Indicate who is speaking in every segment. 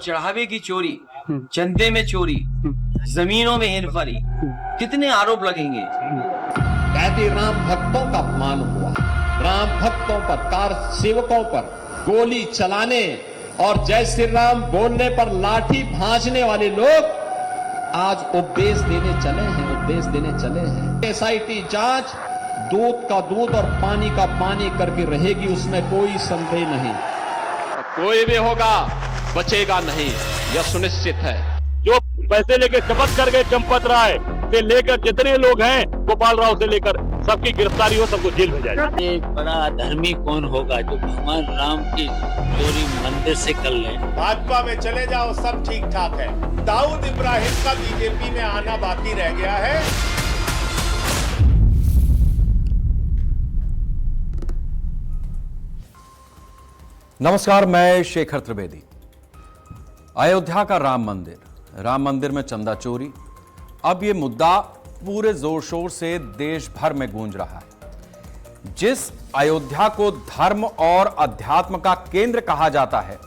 Speaker 1: चढ़ावे की चोरी, चंदे में चोरी, जमीनों में हेरफेरी, कितने आरोप लगेंगे।
Speaker 2: कहते राम भक्तों का अपमान हुआ, राम भक्तों पर, कार सेवकों पर गोली चलाने और जय श्री राम बोलने पर लाठी भांजने वाले लोग आज उपदेश देने चले हैं। एसआईटी जांच दूध का दूध और पानी का पानी करके रहेगी, उसमें कोई संदेह नहीं। कोई भी होगा बचेगा नहीं, यह सुनिश्चित है।
Speaker 3: जो पैसे लेकर शपथ कर गए चंपत राय से लेकर जितने लोग हैं, गोपाल राव से लेकर सबकी गिरफ्तारी हो, सबको जेल भेजा जाए।
Speaker 4: एक बड़ा धर्मी कौन होगा जो भगवान राम की चोरी मंदिर से कर ले।
Speaker 5: भाजपा में चले जाओ, सब ठीक ठाक है। दाऊद इब्राहिम का बीजेपी में आना बाकी रह गया है।
Speaker 6: नमस्कार, मैं शेखर त्रिवेदी। अयोध्या का राम मंदिर में चंदा चोरी, अब यह मुद्दा पूरे जोर शोर से देश भर में गूंज रहा है। जिस अयोध्या को धर्म और अध्यात्म का केंद्र कहा जाता है,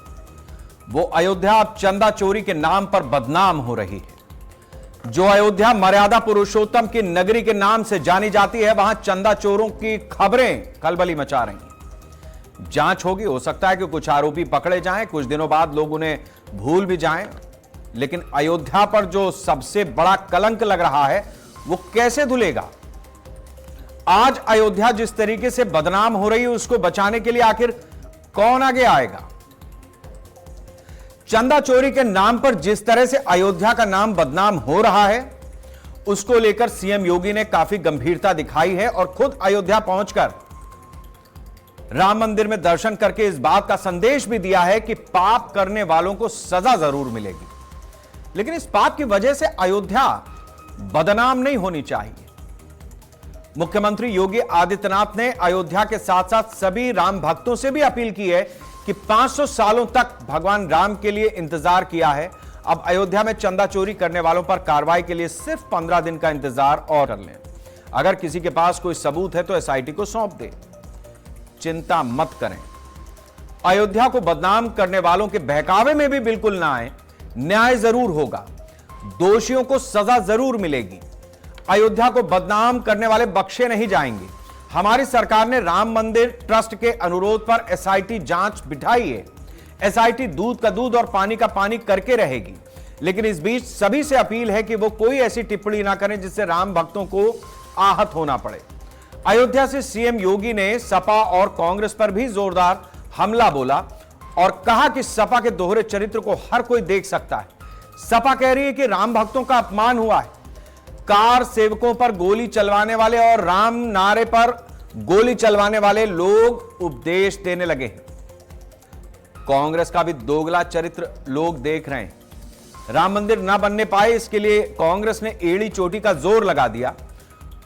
Speaker 6: वो अयोध्या अब चंदा चोरी के नाम पर बदनाम हो रही है। जो अयोध्या मर्यादा पुरुषोत्तम की नगरी के नाम से जानी जाती है, वहां चंदा चोरों की खबरें खलबली मचा रही हैं। जांच होगी, हो सकता है कि कुछ आरोपी पकड़े जाएं, कुछ दिनों बाद लोग उन्हें भूल भी जाएं, लेकिन अयोध्या पर जो सबसे बड़ा कलंक लग रहा है, वो कैसे धुलेगा। आज अयोध्या जिस तरीके से बदनाम हो रही है, उसको बचाने के लिए आखिर कौन आगे आएगा। चंदा चोरी के नाम पर जिस तरह से अयोध्या का नाम बदनाम हो रहा है, उसको लेकर सीएम योगी ने काफी गंभीरता दिखाई है और खुद अयोध्या पहुंचकर राम मंदिर में दर्शन करके इस बात का संदेश भी दिया है कि पाप करने वालों को सजा जरूर मिलेगी, लेकिन इस पाप की वजह से अयोध्या बदनाम नहीं होनी चाहिए। मुख्यमंत्री योगी आदित्यनाथ ने अयोध्या के साथ साथ सभी राम भक्तों से भी अपील की है कि 500 सालों तक भगवान राम के लिए इंतजार किया है, अब अयोध्या में चंदा चोरी करने वालों पर कार्रवाई के लिए सिर्फ 15 दिन का इंतजार और कर लें। अगर किसी के पास कोई सबूत है तो एसआईटी को सौंप दे, चिंता मत करें। अयोध्या को बदनाम करने वालों के बहकावे में भी बिल्कुल ना आए, न्याय जरूर होगा, दोषियों को सजा जरूर मिलेगी। अयोध्या को बदनाम करने वाले बख्शे नहीं जाएंगे। हमारी सरकार ने राम मंदिर ट्रस्ट के अनुरोध पर एसआईटी जांच बिठाई है। एसआईटी दूध का दूध और पानी का पानी करके रहेगी, लेकिन इस बीच सभी से अपील है कि वो कोई ऐसी टिप्पणी ना करें जिससे राम भक्तों को आहत होना पड़े। अयोध्या से सीएम योगी ने सपा और कांग्रेस पर भी जोरदार हमला बोला और कहा कि सपा के दोहरे चरित्र को हर कोई देख सकता है। सपा कह रही है कि राम भक्तों का अपमान हुआ है। कार सेवकों पर गोली चलवाने वाले और राम नारे पर गोली चलवाने वाले लोग उपदेश देने लगे हैं। कांग्रेस का भी दोगला चरित्र लोग देख रहे हैं। राम मंदिर ना बनने पाए, इसके लिए कांग्रेस ने एड़ी चोटी का जोर लगा दिया।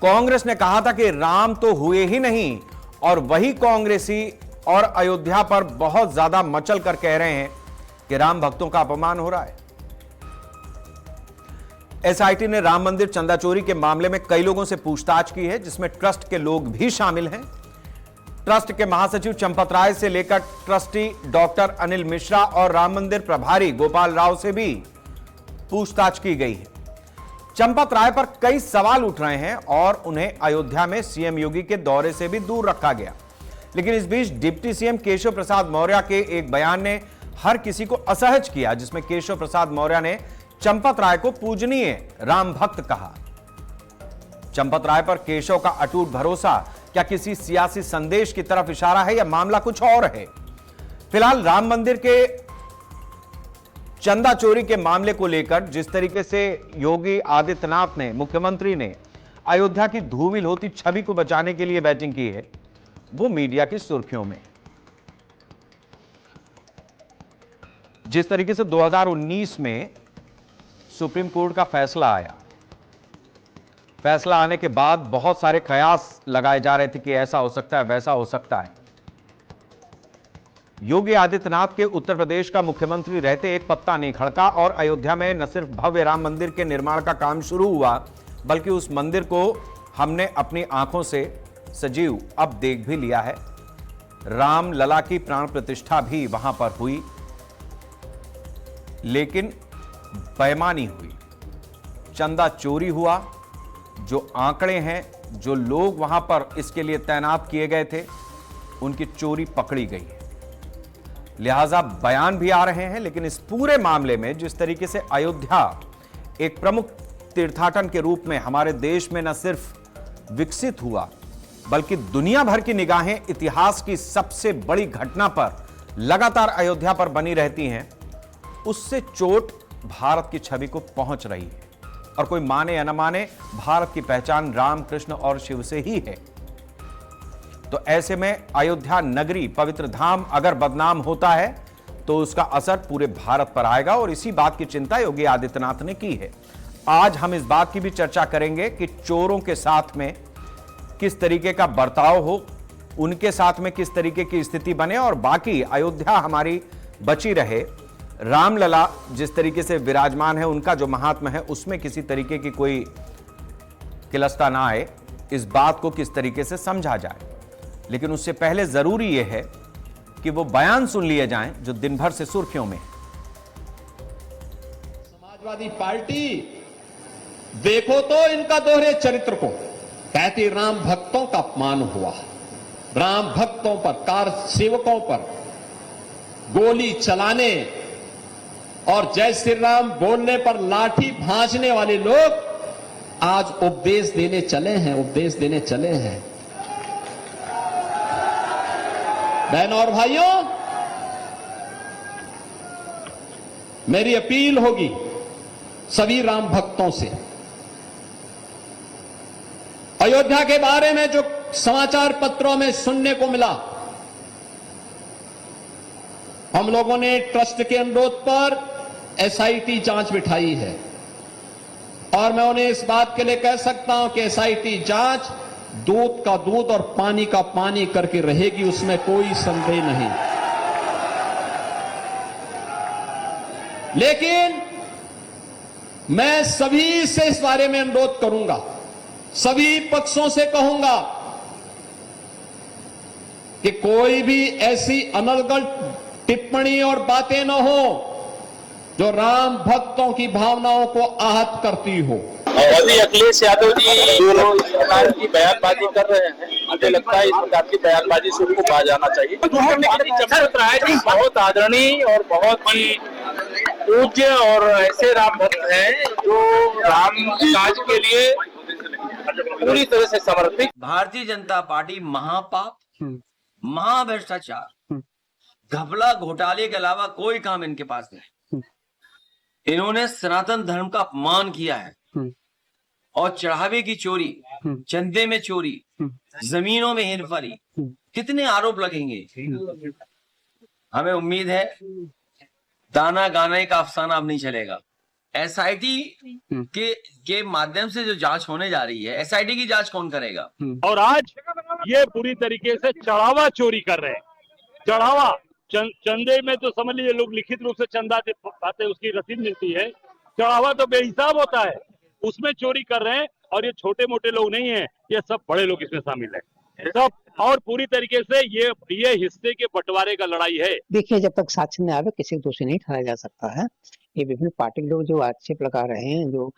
Speaker 6: कांग्रेस ने कहा था कि राम तो हुए ही नहीं, और वही कांग्रेसी और अयोध्या पर बहुत ज्यादा मचल कर कह रहे हैं कि राम भक्तों का अपमान हो रहा है। एसआईटी ने राम मंदिर चंदा चोरी के मामले में कई लोगों से पूछताछ की है, जिसमें ट्रस्ट के लोग भी शामिल हैं। ट्रस्ट के महासचिव चंपत राय से लेकर ट्रस्टी डॉक्टर अनिल मिश्रा और राम मंदिर प्रभारी गोपाल राव से भी पूछताछ की गई है। चंपत राय पर कई सवाल उठ रहे हैं और उन्हें अयोध्या में सीएम योगी के दौरे से भी दूर रखा गया, लेकिन इस बीच डिप्टी सीएम केशव प्रसाद मौर्य के एक बयान ने हर किसी को असहज किया, जिसमें केशव प्रसाद मौर्य ने चंपत राय को पूजनीय राम भक्त कहा। चंपत राय पर केशव का अटूट भरोसा क्या किसी सियासी संदेश की तरफ इशारा है या मामला कुछ और है? फिलहाल राम मंदिर के चंदा चोरी के मामले को लेकर जिस तरीके से योगी आदित्यनाथ ने, मुख्यमंत्री ने अयोध्या की धूमिल होती छवि को बचाने के लिए बैटिंग की है, वो मीडिया की सुर्खियों में। जिस तरीके से 2019 में सुप्रीम कोर्ट का फैसला आया, फैसला आने के बाद बहुत सारे कयास लगाए जा रहे थे कि ऐसा हो सकता है, वैसा हो सकता है। योगी आदित्यनाथ के उत्तर प्रदेश का मुख्यमंत्री रहते एक पत्ता नहीं खड़का और अयोध्या में न सिर्फ भव्य राम मंदिर के निर्माण का काम शुरू हुआ, बल्कि उस मंदिर को हमने अपनी आंखों से सजीव अब देख भी लिया है। राम लला की प्राण प्रतिष्ठा भी वहां पर हुई। लेकिन बेईमानी हुई, चंदा चोरी हुआ। जो आंकड़े हैं, जो लोग वहां पर इसके लिए तैनात किए गए थे, उनकी चोरी पकड़ी गई है। लिहाजा बयान भी आ रहे हैं, लेकिन इस पूरे मामले में जिस तरीके से अयोध्या एक प्रमुख तीर्थाटन के रूप में हमारे देश में न सिर्फ विकसित हुआ, बल्कि दुनिया भर की निगाहें इतिहास की सबसे बड़ी घटना पर लगातार अयोध्या पर बनी रहती हैं, उससे चोट भारत की छवि को पहुंच रही है। और कोई माने या न माने, भारत की पहचान राम, कृष्ण और शिव से ही है। तो ऐसे में अयोध्या नगरी, पवित्र धाम अगर बदनाम होता है तो उसका असर पूरे भारत पर आएगा, और इसी बात की चिंता योगी आदित्यनाथ ने की है। आज हम इस बात की भी चर्चा करेंगे कि चोरों के साथ में किस तरीके का बर्ताव हो, उनके साथ में किस तरीके की स्थिति बने, और बाकी अयोध्या हमारी बची रहे, रामलला जिस तरीके से विराजमान है, उनका जो महात्मा है, उसमें किसी तरीके की कोई किलस्ता ना आए, इस बात को किस तरीके से समझा जाए। लेकिन उससे पहले जरूरी यह है कि वो बयान सुन लिए जाएं जो दिन भर से सुर्खियों में।
Speaker 2: समाजवादी पार्टी, देखो तो इनका दोहरे चरित्र को। कहती राम भक्तों का अपमान हुआ, राम भक्तों पर, कार सेवकों पर गोली चलाने और जय श्री राम बोलने पर लाठी भांजने वाले लोग आज उपदेश देने चले हैं। बहनों और भाइयों, मेरी अपील होगी सभी राम भक्तों से, अयोध्या के बारे में जो समाचार पत्रों में सुनने को मिला, हम लोगों ने ट्रस्ट के अनुरोध पर एसआईटी जांच बिठाई है, और मैं उन्हें इस बात के लिए कह सकता हूं कि एसआईटी जांच दूध का दूध और पानी का पानी करके रहेगी, उसमें कोई संदेह नहीं। लेकिन मैं सभी से इस बारे में अनुरोध करूंगा, सभी पक्षों से कहूंगा कि कोई भी ऐसी अनर्गल टिप्पणी और बातें न हो जो राम भक्तों की भावनाओं को आहत करती हो।
Speaker 3: अभी अखिलेश यादव जी जो इस प्रकार की बयानबाजी कर रहे हैं, मुझे लगता है इस प्रकार की बयानबाजी से उनको कहा जाना चाहिए। बहुत आदरणीय और बहुत ही पूज्य और ऐसे राम भक्त हैं जो राम काज के लिए पूरी तरह से समर्पित।
Speaker 1: भारतीय जनता पार्टी महापाप, महाभ्रष्टाचार, घपला, घोटाले के अलावा कोई काम इनके पास नहीं। इन्होंने सनातन धर्म का अपमान किया है, और चढ़ावे की चोरी, चंदे में चोरी, जमीनों में हेरफेरी, कितने आरोप लगेंगे। हमें उम्मीद है दाना गाने का अफसाना अब नहीं चलेगा। एसआईटी के माध्यम से जो जांच होने जा रही है, एसआईटी की जांच कौन करेगा?
Speaker 3: और आज ये पूरी तरीके से चढ़ावा चोरी कर रहे हैं। चढ़ावा चंदे में तो समझ लीजिए लोग लिखित रूप से चंदा पाते, उसकी रसीद मिलती है। चढ़ावा तो बेहिसाब होता है, उसमें चोरी कर रहे हैं। और ये छोटे मोटे लोग नहीं है, ये सब बड़े लोग इसमें शामिल है सब। और पूरी तरीके से ये हिस्से के बंटवारे का लड़ाई है।
Speaker 7: देखिए, जब तक साक्ष्य नहीं आवे किसी को दोषी नहीं ठहराया जा सकता है। ये विभिन्न पार्टी के लोग जो आक्षेप लगा रहे हैं, जो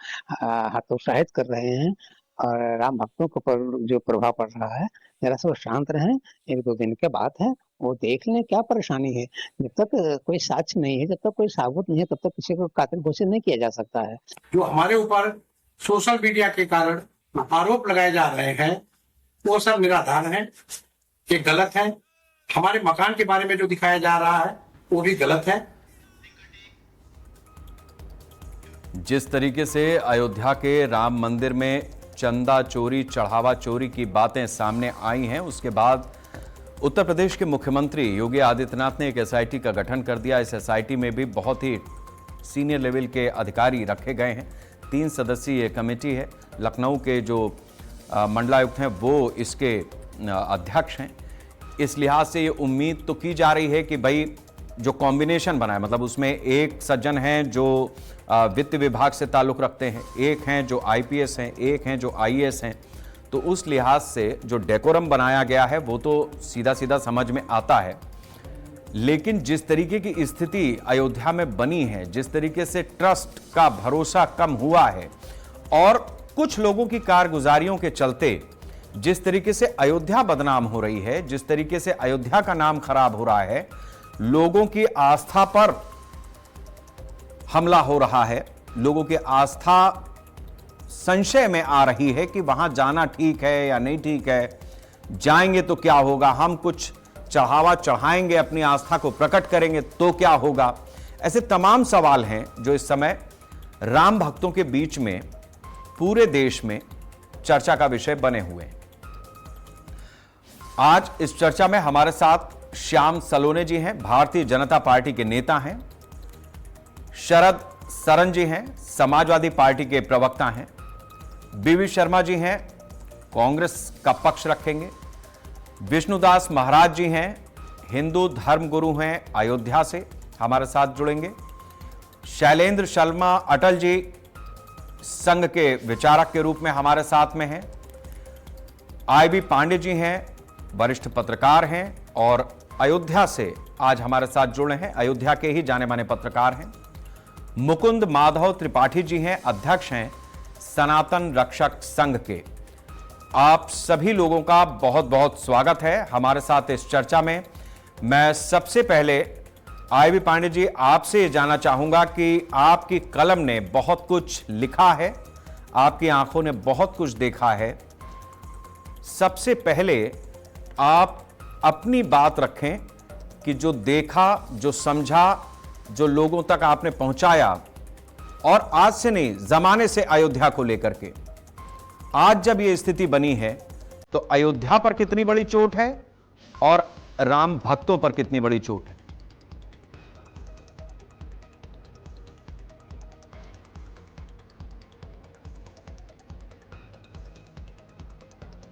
Speaker 7: हतोत्साहित कर रहे हैं और राम भक्तों के ऊपर जो प्रभाव पड़ रहा है, जरा सा शांत रहें। 1-2 दिन के बात है, वो देख लें क्या परेशानी है। जब तक कोई साक्ष्य नहीं है, जब तक कोई साबुत नहीं है, तब तक किसी को कातिल घोषित नहीं किया जा सकता है।
Speaker 8: जो हमारे ऊपर सोशल मीडिया के कारण आरोप लगाए जा रहे हैं, वो सब निराधार है, ये गलत है। हमारे मकान के बारे में जो दिखाया जा रहा है वो भी गलत है।
Speaker 6: जिस तरीके से अयोध्या के राम मंदिर में चंदा चोरी, चढ़ावा चोरी की बातें सामने आई हैं, उसके बाद उत्तर प्रदेश के मुख्यमंत्री योगी आदित्यनाथ ने एक एसआईटी का गठन कर दिया। इस एसआईटी में भी बहुत ही सीनियर लेवल के अधिकारी रखे गए हैं। 3 सदस्यीय कमेटी है। लखनऊ के जो मंडलायुक्त हैं वो इसके अध्यक्ष हैं। इस लिहाज से ये उम्मीद तो की जा रही है कि भाई जो कॉम्बिनेशन बना है, मतलब उसमें एक सज्जन हैं जो वित्त विभाग से ताल्लुक़ रखते हैं, एक हैं जो आईपीएस हैं, एक हैं जो आईएएस हैं, तो उस लिहाज से जो डेकोरम बनाया गया है वो तो सीधा सीधा समझ में आता है। लेकिन जिस तरीके की स्थिति अयोध्या में बनी है, जिस तरीके से ट्रस्ट का भरोसा कम हुआ है और कुछ लोगों की कारगुजारियों के चलते जिस तरीके से अयोध्या बदनाम हो रही है, जिस तरीके से अयोध्या का नाम खराब हो रहा है, लोगों की आस्था पर हमला हो रहा है, लोगों की आस्था संशय में आ रही है कि वहां जाना ठीक है या नहीं ठीक है, जाएंगे तो क्या होगा, हम कुछ चढ़ावा चढ़ाएंगे, अपनी आस्था को प्रकट करेंगे तो क्या होगा। ऐसे तमाम सवाल हैं जो इस समय राम भक्तों के बीच में पूरे देश में चर्चा का विषय बने हुए हैं। आज इस चर्चा में हमारे साथ श्याम सलोने जी हैं, भारतीय जनता पार्टी के नेता हैं। शरद सरन जी हैं, समाजवादी पार्टी के प्रवक्ता हैं। बीवी शर्मा जी हैं, कांग्रेस का पक्ष रखेंगे। विष्णुदास महाराज जी हैं, हिंदू धर्म गुरु हैं, अयोध्या से हमारे साथ जुड़ेंगे। शैलेंद्र शर्मा अटल जी संघ के विचारक के रूप में हमारे साथ में हैं। IB पांडे जी हैं, वरिष्ठ पत्रकार हैं और अयोध्या से आज हमारे साथ जुड़े हैं, अयोध्या के ही जाने माने पत्रकार हैं। मुकुंद माधव त्रिपाठी जी हैं, अध्यक्ष हैं सनातन रक्षक संघ के। आप सभी लोगों का बहुत बहुत स्वागत है हमारे साथ इस चर्चा में। मैं सबसे पहले IB पांडे जी आपसे ये जानना चाहूंगा कि आपकी कलम ने बहुत कुछ लिखा है, आपकी आंखों ने बहुत कुछ देखा है। सबसे पहले आप अपनी बात रखें कि जो देखा, जो समझा, जो लोगों तक आपने पहुंचाया, और आज से नहीं, जमाने से अयोध्या को लेकर के आज जब ये स्थिति बनी है तो अयोध्या पर कितनी बड़ी चोट है और राम भक्तों पर कितनी बड़ी चोट है।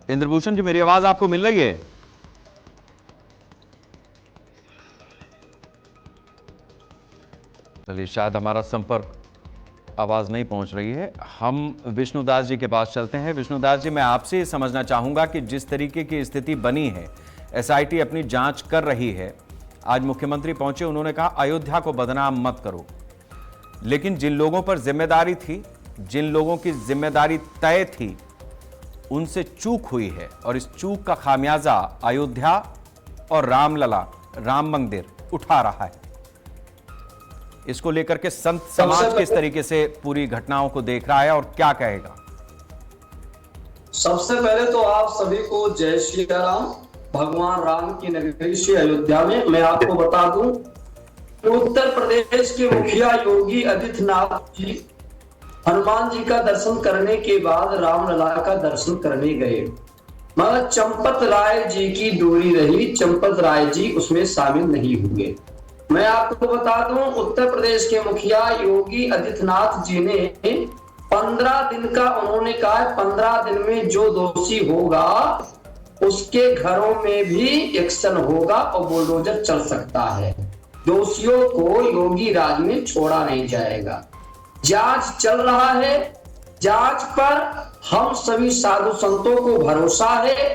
Speaker 6: इंद्रभूषण जी, मेरी आवाज आपको मिल रही है? चलिए, शायद हमारा संपर्क, आवाज नहीं पहुंच रही है। हम विष्णुदास जी के पास चलते हैं। विष्णुदास जी, मैं आपसे ये समझना चाहूंगा कि जिस तरीके की स्थिति बनी है, SIT अपनी जांच कर रही है। आज मुख्यमंत्री पहुंचे, उन्होंने कहा अयोध्या को बदनाम मत करो, लेकिन जिन लोगों पर जिम्मेदारी थी, जिन लोगों की जिम्मेदारी तय थी, उनसे चूक हुई है और इस चूक का खामियाजा अयोध्या और रामलला, राम मंदिर उठा रहा है। इसको लेकर के संत समाज किस तरीके से पूरी घटनाओं को देख रहा है और क्या कहेगा?
Speaker 9: सबसे पहले तो आप सभी को जय श्री राम। भगवान राम की नगरी श्री अयोध्या में मैं आपको बता दूं, उत्तर प्रदेश के मुखिया योगी आदित्यनाथ जी हनुमान जी का दर्शन करने के बाद रामलला का दर्शन करने गए, मगर चंपत राय जी की दूरी रही, चंपत राय जी उसमें शामिल नहीं हुए। मैं आपको बता दूं, उत्तर प्रदेश के मुखिया योगी आदित्यनाथ जी ने 15 दिन का उन्होंने कहा, 15 दिन में जो दोषी होगा उसके घरों में भी एक्शन होगा और बुलडोजर चल सकता है। दोषियों को योगी राज में छोड़ा नहीं जाएगा। जांच चल रहा है, जांच पर हम सभी साधु संतों को भरोसा है,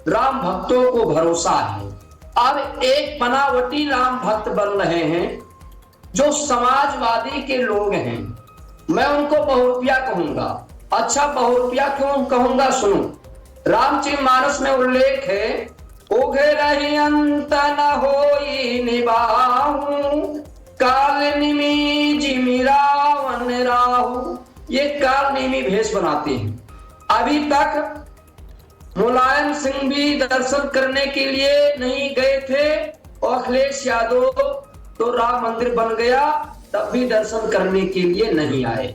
Speaker 9: राम भक्तों को भरोसा है। अब एक बनावटी राम भक्त बन रहे हैं जो समाजवादी के लोग हैं, मैं उनको बहुरूपिया कहूंगा। अच्छा, बहुरूपिया क्यों कहूंगा? सुनो, रामचरितमानस में उल्लेख है, ओघे रही अंत न होई निबाहु, काल निमि जिमि रावण राहु। ये काल निमि भेष बनाते हैं। अभी तक मुलायम सिंह भी दर्शन करने के लिए नहीं गए थे और अखिलेश यादव तो राम मंदिर बन गया तब भी दर्शन करने के लिए नहीं आए।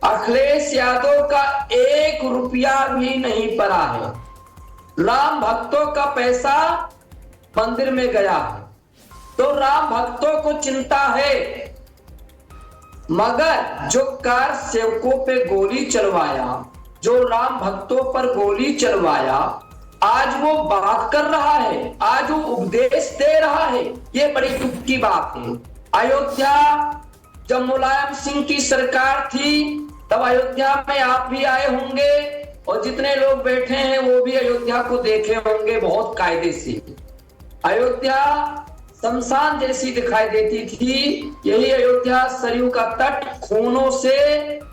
Speaker 9: अखिलेश यादव का 1 रुपया भी नहीं पड़ा है। राम भक्तों का पैसा मंदिर में गया है तो राम भक्तों को चिंता है, मगर जो कार सेवकों पे गोली चलवाया, जो राम भक्तों पर गोली चलवाया, आज वो बात कर रहा है, आज वो उपदेश दे रहा है। ये बड़ी दुख की बात है। अयोध्या जब मुलायम सिंह की सरकार थी तब अयोध्या में आप भी आए होंगे और जितने लोग बैठे हैं वो भी अयोध्या को देखे होंगे बहुत कायदे से। अयोध्या शमशान जैसी दिखाई देती थी। यही अयोध्या सरयू का तट खूनों से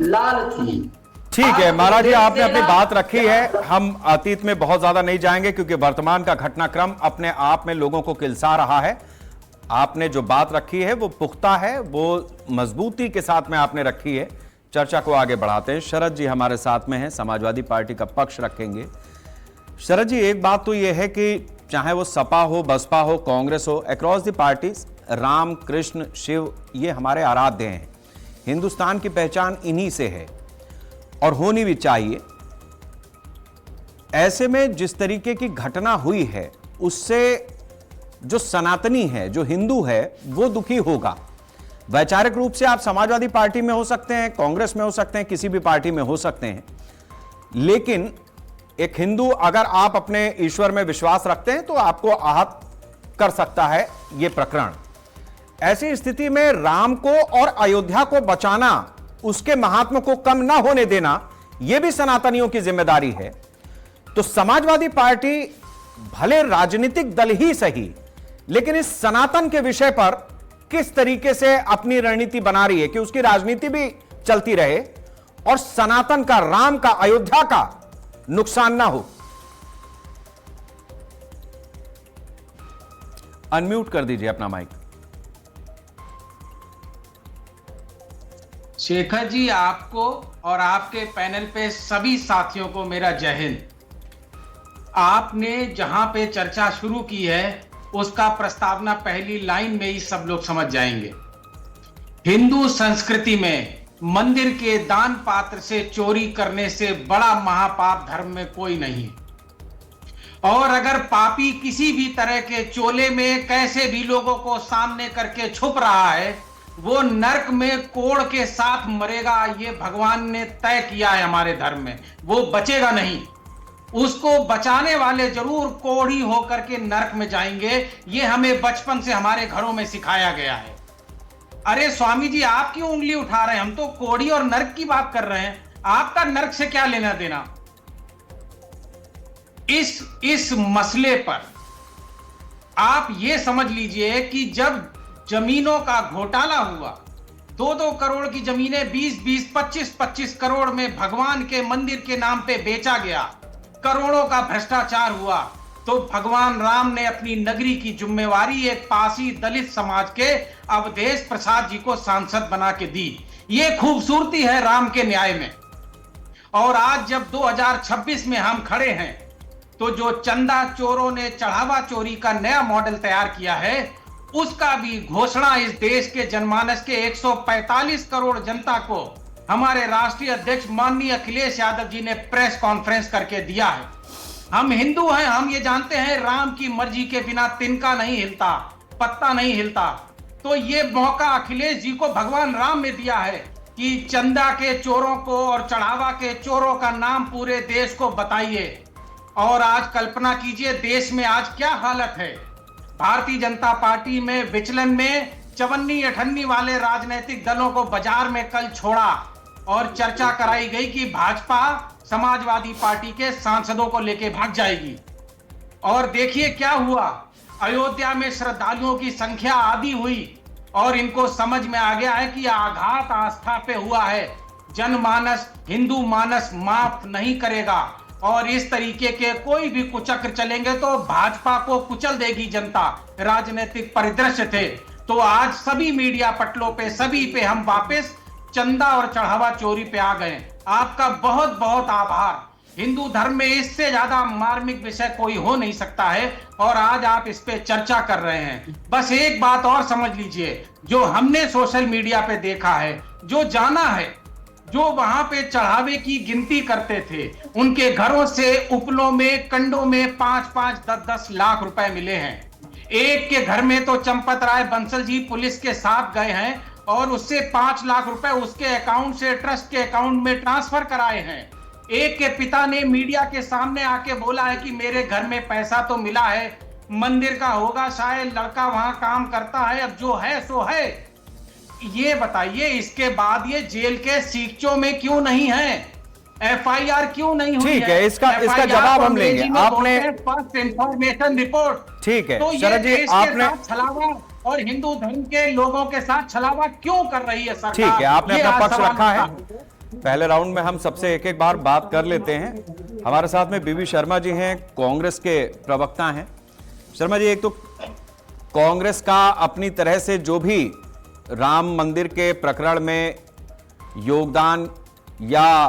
Speaker 9: लाल थी।
Speaker 6: ठीक है महाराज जी, आपने अपनी बात रखी है। हम अतीत में बहुत ज्यादा नहीं जाएंगे क्योंकि वर्तमान का घटनाक्रम अपने आप में लोगों को किलसा रहा है। आपने जो बात रखी है वो पुख्ता है, वो मजबूती के साथ में आपने रखी है। चर्चा को आगे बढ़ाते हैं। शरद जी हमारे साथ में हैं, समाजवादी पार्टी का पक्ष रखेंगे। शरद जी, एक बात तो यह है कि चाहे वो सपा हो, बसपा हो, कांग्रेस हो, across the parties Ram, Krishna, Shiv ये हमारे आराध्य हैं। हिंदुस्तान की पहचान इन्हीं से है और होनी भी चाहिए। ऐसे में जिस तरीके की घटना हुई है उससे जो सनातनी है, जो हिंदू है, वो दुखी होगा। वैचारिक रूप से आप समाजवादी पार्टी में हो सकते हैं, कांग्रेस में हो सकते हैं, किसी भी पार्टी में हो सकते हैं, लेकिन एक हिंदू अगर आप अपने ईश्वर में विश्वास रखते हैं तो आपको आहत कर सकता है यह प्रकरण। ऐसी स्थिति में राम को और अयोध्या को बचाना, उसके महात्मा को कम ना होने देना, यह भी सनातनियों की जिम्मेदारी है। तो समाजवादी पार्टी भले राजनीतिक दल ही सही, लेकिन इस सनातन के विषय पर किस तरीके से अपनी रणनीति बना रही है कि उसकी राजनीति भी चलती रहे और सनातन का, राम का, अयोध्या का नुकसान ना हो। अनम्यूट कर दीजिए अपना माइक।
Speaker 10: शेखर जी, आपको और आपके पैनल पे सभी साथियों को मेरा जय हिंद। आपने जहां पे चर्चा शुरू की है उसका प्रस्तावना पहली लाइन में ही सब लोग समझ जाएंगे। हिंदू संस्कृति में मंदिर के दान पात्र से चोरी करने से बड़ा महापाप धर्म में कोई नहीं। और अगर पापी किसी भी तरह के चोले में कैसे भी लोगों को सामने करके छुप रहा है, वो नरक में कोड़ के साथ मरेगा। ये भगवान ने तय किया है हमारे धर्म में, वो बचेगा नहीं। उसको बचाने वाले जरूर कोढ़ी होकर के नरक में जाएंगे। ये हमें बचपन से हमारे घरों में सिखाया गया है। अरे स्वामी जी, आप क्यों उंगली उठा रहे हैं? हम तो कोढ़ी और नरक की बात कर रहे हैं, आपका नरक से क्या लेना देना? इस मसले पर आप ये समझ लीजिए कि जब जमीनों का घोटाला हुआ, 2-2 करोड़ की जमीनें 20-20, 25-25 करोड़ में भगवान के मंदिर के नाम पे बेचा गया, करोड़ों का भ्रष्टाचार हुआ, तो भगवान राम ने अपनी नगरी की जिम्मेवारी एक पासी दलित समाज के अवधेश प्रसाद जी को सांसद बना के दी। ये खूबसूरती है राम के न्याय में। और आज जब 2026 में हम खड़े हैं, तो जो चंदा चोरों ने चढ़ावा चोरी का नया मॉडल तैयार किया है, उसका भी घोषणा इस देश के जनमानस के 145 करोड़ जनता को हमारे राष्ट्रीय अध्यक्ष माननीय अखिलेश यादव जी ने प्रेस कॉन्फ्रेंस करके दिया है। हम हिंदू हैं, हम ये जानते हैं राम की मर्जी के बिना तिनका नहीं हिलता, पत्ता नहीं हिलता। तो ये मौका अखिलेश जी को भगवान राम ने दिया है कि चंदा के चोरों को और चढ़ावा के चोरों का नाम पूरे देश को बताइए। और आज कल्पना कीजिए देश में आज क्या हालत है। भारतीय जनता पार्टी में विचलन में चवन्नी अठन्नी वाले राजनीतिक दलों को बाजार में कल छोड़ा और चर्चा कराई गई कि भाजपा समाजवादी पार्टी के सांसदों को लेके भाग जाएगी। और देखिए क्या हुआ, अयोध्या में श्रद्धालुओं की संख्या आधी हुई और इनको समझ में आ गया है कि आघात आस्था पे हुआ है। जनमानस, हिंदू मानस माफ नहीं करेगा और इस तरीके के कोई भी कुचक्र चलेंगे तो भाजपा को कुचल देगी जनता। राजनीतिक परिदृश्य थे। तो आज सभी मीडिया पटलों पे, सभी पे हम वापस चंदा और चढ़ावा चोरी पे आ गए। आपका बहुत बहुत आभार। हिंदू धर्म में इससे ज्यादा मार्मिक विषय कोई हो नहीं सकता है और आज आप इस पे चर्चा कर रहे हैं। बस एक बात और समझ लीजिए, जो हमने सोशल मीडिया पे देखा है, जो जाना है, जो वहां पे चढ़ावे की गिनती करते थे, उनके घरों से उपलों में, कंडों में 5-5, 10-10 लाख रुपए मिले हैं। एक के घर में तो चंपत राय बंसल जी पुलिस के साथ गए हैं और उससे 5 लाख रुपए उसके अकाउंट से ट्रस्ट के अकाउंट में ट्रांसफर कराए हैं। एक के पिता ने मीडिया के सामने आके बोला है कि मेरे घर में पैसा तो मिला है, मंदिर का होगा शायद, लड़का वहां काम करता है, अब जो है सो है। ये बताइए, इसके बाद ये जेल के सीखचों में क्यों नहीं है? FIR क्यों नहीं हुई
Speaker 6: ठीक है, इसका
Speaker 10: FIR
Speaker 6: जवाब
Speaker 10: को
Speaker 6: हम लेंगे।
Speaker 10: अंग्रेजी में
Speaker 6: आपने
Speaker 10: बोलते हैं फर्स्ट इंफॉर्मेशन रिपोर्ट।
Speaker 6: ठीक है
Speaker 10: तो ये
Speaker 6: शरद जी,
Speaker 10: देश के
Speaker 6: आपने
Speaker 10: साथ छलावा और हिंदू धर्म के लोगों के साथ छलावा क्यों कर रही है सरकार?
Speaker 6: ठीक है, आपने
Speaker 10: ये
Speaker 6: अपना
Speaker 10: आज
Speaker 6: पक्ष
Speaker 10: सवाल
Speaker 6: रखा है।
Speaker 10: उठता है।
Speaker 6: पहले राउंड में हम सबसे एक एक बार बात कर लेते हैं। हमारे साथ में बीबी शर्मा जी हैं, कांग्रेस के प्रवक्ता हैं। शर्मा जी, एक तो कांग्रेस का अपनी तरह से जो भी राम मंदिर के प्रकरण में योगदान या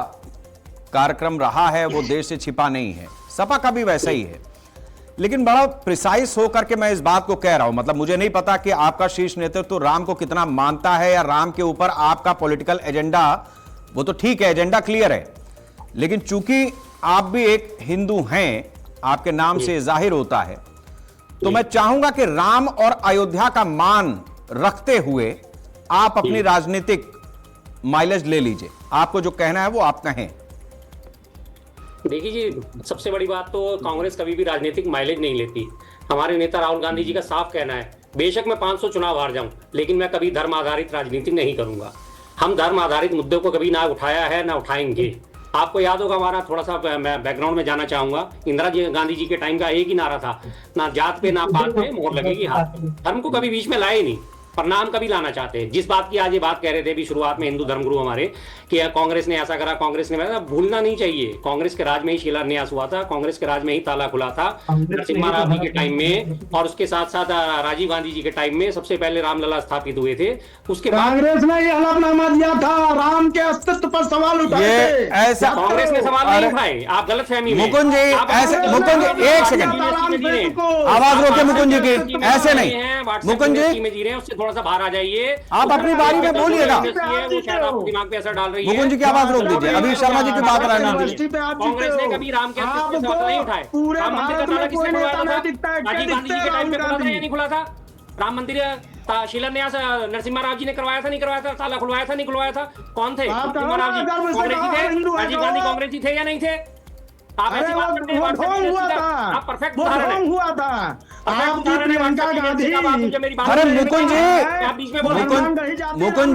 Speaker 6: कार्यक्रम रहा है वो देश से छिपा नहीं है, सपा का भी वैसा ही है, लेकिन बड़ा प्रिसाइज होकर के मैं इस बात को कह रहा हूं। मतलब मुझे नहीं पता कि आपका शीर्ष नेतृत्व तो राम को कितना मानता है या राम के ऊपर आपका पॉलिटिकल एजेंडा, वो तो ठीक है, एजेंडा क्लियर है, लेकिन चूंकि आप भी एक हिंदू हैं, आपके नाम से जाहिर होता है, तो मैं चाहूंगा कि राम और अयोध्या का मान रखते हुए आप अपनी राजनीतिक माइलेज ले लीजिए। आपको जो कहना है वो आप कहें।
Speaker 11: देखिए जी, सबसे बड़ी बात तो कांग्रेस कभी भी राजनीतिक माइलेज नहीं लेती। हमारे नेता राहुल गांधी जी का साफ कहना है, बेशक मैं 500 चुनाव हार जाऊं, लेकिन मैं कभी धर्म आधारित राजनीति नहीं करूंगा। हम धर्म आधारित मुद्दों को कभी ना उठाया है ना उठाएंगे। आपको याद होगा, हमारा थोड़ा सा मैं बैकग्राउंड में जाना चाहूंगा, इंदिरा गांधी जी के टाइम का एक ही नारा था, ना जात पे ना पात पे मोहर लगेगी हाथ। धर्म को कभी बीच में लाए नहीं, परिणाम कभी लाना चाहते हैं। जिस बात की आज ये बात कह रहे थे भी शुरुआत में हिंदू धर्मगुरु हमारे कि कांग्रेस ने ऐसा करा, कांग्रेस ने वैसा, भूलना नहीं चाहिए। कांग्रेस के राज में ही शिलान्यास हुआ था, कांग्रेस के राज में ही ताला खुला था नरसिम्हा राव जी के टाइम में, और उसके साथ साथ राजीव गांधी जी के टाइम में सबसे पहले रामलला स्थापित हुए थे। उसके बाद
Speaker 8: कांग्रेस ने ये हलफनामा दिया था, राम के अस्तित्व पर सवाल उठाए थे।
Speaker 6: ऐसा
Speaker 11: कांग्रेस ने सवाल नहीं उठाए, आप गलत फहमी में।
Speaker 6: मुकुंद जी, ऐसे मुकुंद जी एक सेकंड आवाज रोके मुकुंद जी की, ऐसे नहीं मुकुंद जी,
Speaker 11: में जी रहे हैं, उससे थोड़ा सा बाहर आ जाइए।
Speaker 6: आप अपनी बारी में बोलिएगा।
Speaker 11: वो शायद आपको दिमाग पे असर डाल रही है।
Speaker 6: मुकुंद जी की आवाज रोक दीजिए, अभी शर्मा जी की बात रहना।
Speaker 11: कांग्रेस ने कभी राम के अस्तित्व से सवाल नहीं उठाए। राम मंदिर का ताला किसने खुलवाया था? राजीव गांधी जी के टाइम पे खुला था या नहीं खुला था? राम मंदिर शिलान्यास नरसिम्हा राव जी ने करवाया था नहीं करवाया था? ताला खुलवाया था नहीं खुलवाया था? कौन थे? नरसिम्हा राव जी कांग्रेसी थे, राजीव गांधी कांग्रेसी थे या नहीं थे? आप ऐसी बात करते हैं, आप परफेक्ट उदाहरण हुआ था। अरे
Speaker 6: मुकुंद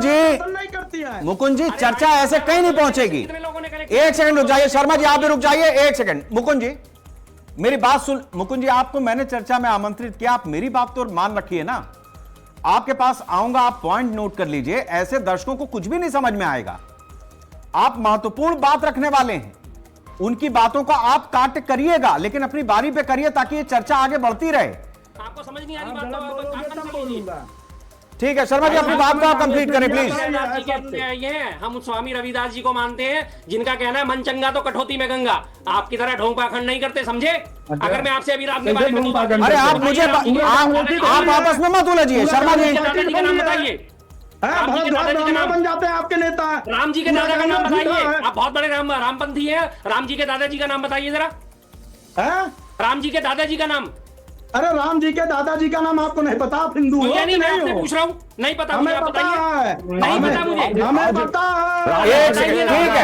Speaker 6: जी, मुकुंद जी चर्चा ऐसे कहीं नहीं पहुंचेगी। एक सेकंड रुक जाइए शर्मा जी, आप भी रुक जाइए एक सेकंड। मुकुंद जी मेरी बात सुन। मुकुंद जी, आपको मैंने चर्चा में आमंत्रित किया, आप मेरी बात तो मान रखिए ना। आपके पास आऊंगा, आप पॉइंट नोट कर लीजिए, ऐसे दर्शकों को कुछ भी नहीं समझ में आएगा। आप महत्वपूर्ण बात रखने वाले हैं, उनकी बातों को आप काट करिएगा, लेकिन अपनी बारी पे करिए ताकि ये चर्चा आगे बढ़ती रहे।
Speaker 11: आपको समझ नहीं आ रही बात तो
Speaker 6: ठीक है शर्मा जी, अपनी बात को आप कंप्लीट करें प्लीज।
Speaker 11: ये हम स्वामी रविदास जी को मानते हैं, जिनका कहना है मन चंगा तो कठौती में गंगा। आपकी तरह ढोंग पाखंड नहीं करते, समझे? अगर मैं आपसे अभी राम के बारे में,
Speaker 6: अरे आप मुझे आप आपस में मत उलझिए। शर्मा जी
Speaker 11: दादाजी का नाम बताइए, राम जी के दादाजी का नाम बन जाते हैं आपके नेता। राम जी के दादा का नाम बताइए, आप बहुत बड़े रामपंथी हैं। राम जी के दादाजी का नाम बताइए जरा। राम जी के दादाजी का नाम।
Speaker 8: अरे राम जी के दादाजी का नाम आपको नहीं पता? आप हिंदू हो?
Speaker 11: नहीं, मैं आपसे पूछ रहा हूँ, नहीं पता मुझे, आप बताइए। नहीं पता मुझे,
Speaker 8: हमें पता है।
Speaker 6: एक सेकंड, ठीक है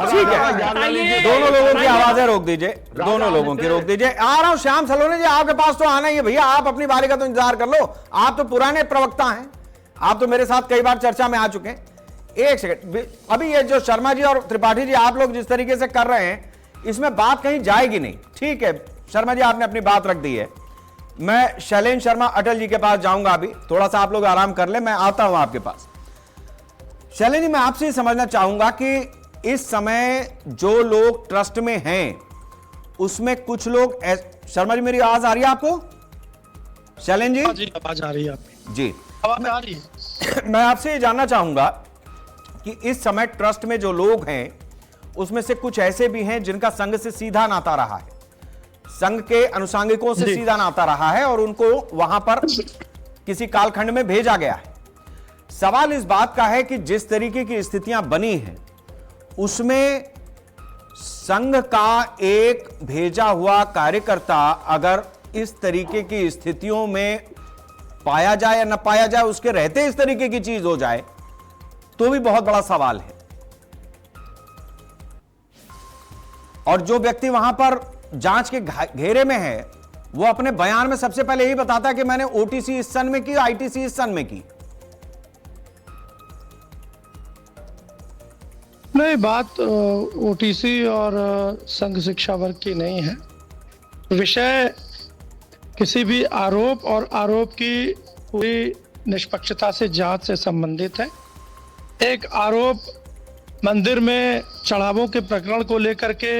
Speaker 6: ठीक है, दोनों लोगों की आवाजें रोक दीजिए, दोनों लोगों की रोक दीजिए। आ रहा हूं श्याम सलोनी जी, आपके पास तो आना ही है भैया, आप अपनी बारी का तो इंतजार कर लो। आप तो पुराने प्रवक्ता हैं, आप तो मेरे साथ कई बार चर्चा में आ चुके हैं। एक सेकंड, अभी ये जो शर्मा जी और त्रिपाठी जी आप लोग जिस तरीके से कर रहे हैं, इसमें बात कहीं जाएगी नहीं। ठीक है शर्मा जी, आपने अपनी बात रख दी है। मैं शैलेंद्र शर्मा अटल जी के पास जाऊंगा, अभी थोड़ा सा आप लोग आराम कर ले, मैं आता हूं आपके पास। शैलेंद्र जी, मैं आपसे समझना चाहूंगा कि इस समय जो लोग ट्रस्ट में हैं उसमें कुछ लोग शर्मा जी, मेरी आवाज आ रही है आपको? शैलेंद्र जी
Speaker 8: आवाज आ रही है
Speaker 6: जी,
Speaker 8: आवाज आ रही है।
Speaker 6: मैं आपसे ये जानना चाहूंगा कि इस समय ट्रस्ट में जो लोग हैं उसमें से कुछ ऐसे भी हैं जिनका संघ से सीधा नाता रहा है, संघ के अनुसांगिकों से सीधा नाता रहा है और उनको वहां पर किसी कालखंड में भेजा गया है। सवाल इस बात का है कि जिस तरीके की स्थितियां बनी हैं उसमें संघ का एक भेजा हुआ कार्यकर्ता अगर इस तरीके की स्थितियों में पाया जाए या न पाया जाए, उसके रहते इस तरीके की चीज हो जाए, तो भी बहुत बड़ा सवाल है। और जो व्यक्ति वहां पर जांच के घेरे में है वो अपने बयान में सबसे पहले यही बताता है कि मैंने ओटीसी इस सन में की, आईटीसी इस सन में की।
Speaker 8: नहीं, बात ओटीसी और संघ शिक्षा वर्ग की नहीं है। विषय किसी भी आरोप और आरोप की पूरी निष्पक्षता से जांच से संबंधित है। एक आरोप मंदिर में चढ़ावों के प्रकरण को लेकर के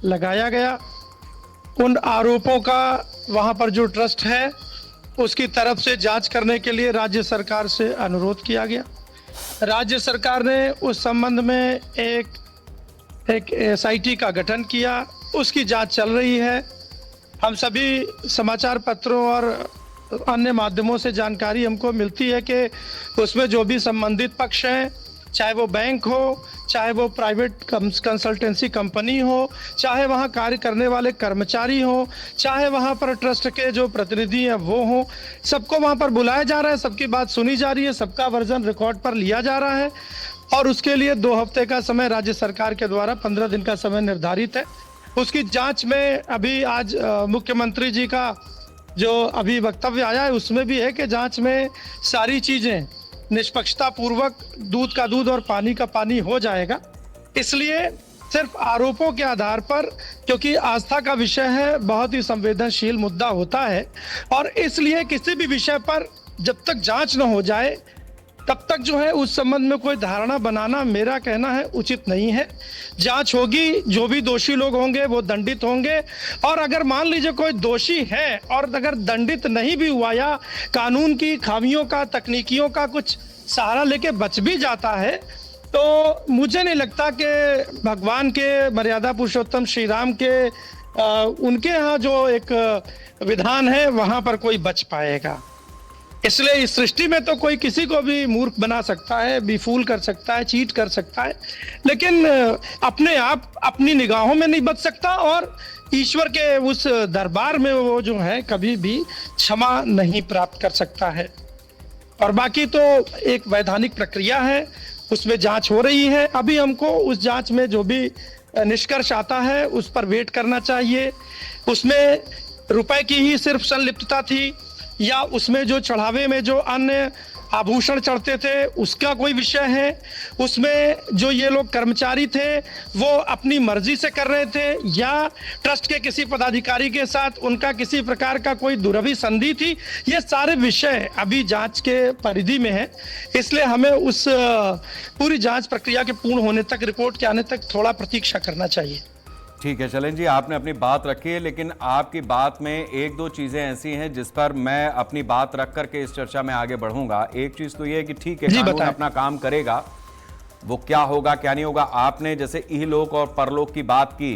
Speaker 8: लगाया गया। उन आरोपों का वहां पर जो ट्रस्ट है उसकी तरफ से जांच करने के लिए राज्य सरकार से अनुरोध किया गया। राज्य सरकार ने उस संबंध में एक एसआईटी का गठन किया, उसकी जांच चल रही है। हम सभी समाचार पत्रों और अन्य माध्यमों से जानकारी हमको मिलती है कि उसमें जो भी संबंधित पक्ष हैं, चाहे वो बैंक हो, चाहे वो प्राइवेट कंसल्टेंसी कंपनी हो, चाहे वहाँ कार्य करने वाले कर्मचारी हो, चाहे वहाँ पर ट्रस्ट के जो प्रतिनिधि हैं वो हों, सबको वहाँ पर बुलाया जा रहा है, सबकी बात सुनी जा रही है, सबका वर्जन रिकॉर्ड पर लिया जा रहा है और उसके लिए 2 हफ्ते का समय राज्य सरकार के द्वारा 15 दिन का समय निर्धारित है। उसकी जांच में अभी आज मुख्यमंत्री जी का जो अभी वक्तव्य आया है उसमें भी है कि जांच में सारी चीज़ें निष्पक्षता पूर्वक दूध का दूध और पानी का पानी हो जाएगा। इसलिए सिर्फ आरोपों के आधार पर, क्योंकि आस्था का विषय है, बहुत ही संवेदनशील मुद्दा होता है और इसलिए किसी भी विषय पर जब तक जांच न हो जाए तब तक जो है उस संबंध में कोई धारणा बनाना मेरा कहना है उचित नहीं है। जांच होगी, जो भी दोषी लोग होंगे वो दंडित होंगे और अगर मान लीजिए कोई दोषी है और अगर दंडित नहीं भी हुआ या कानून की खामियों का, तकनीकियों का कुछ सहारा लेके बच भी जाता है तो मुझे नहीं लगता कि भगवान के मर्यादा पुरुषोत्तम श्री राम के उनके यहाँ जो एक विधान है वहाँ पर कोई बच पाएगा। इसलिए इस सृष्टि में तो कोई किसी को भी मूर्ख बना सकता है, बेफूल कर सकता है, चीट कर सकता है, लेकिन अपने आप अपनी निगाहों में नहीं बच सकता और ईश्वर के उस दरबार में वो जो है कभी भी क्षमा नहीं प्राप्त कर सकता है। और बाकी तो एक वैधानिक प्रक्रिया है, उसमें जांच हो रही है। अभी हमको उस जांच में जो भी निष्कर्ष आता है उस पर वेट करना चाहिए। उसमें रुपए की ही सिर्फ संलिप्तता थी या उसमें जो चढ़ावे में जो अन्य आभूषण चढ़ते थे उसका कोई विषय है, उसमें जो ये लोग कर्मचारी थे वो अपनी मर्जी से कर रहे थे या ट्रस्ट के किसी पदाधिकारी के साथ उनका किसी प्रकार का कोई दुरभिसंधि थी, ये सारे विषय अभी जांच के परिधि में है। इसलिए हमें उस पूरी जांच प्रक्रिया के पूर्ण होने तक, रिपोर्ट के आने तक थोड़ा प्रतीक्षा करना चाहिए।
Speaker 6: ठीक है शैलेंद्र जी, आपने अपनी बात रखी है, लेकिन आपकी बात में 1-2 चीजें ऐसी हैं जिस पर मैं अपनी बात रख करके इस चर्चा में आगे बढ़ूंगा। एक चीज तो ये है कि ठीक है, कानून अपना काम करेगा, वो क्या होगा क्या नहीं होगा। आपने जैसे इहलोक और परलोक की बात की,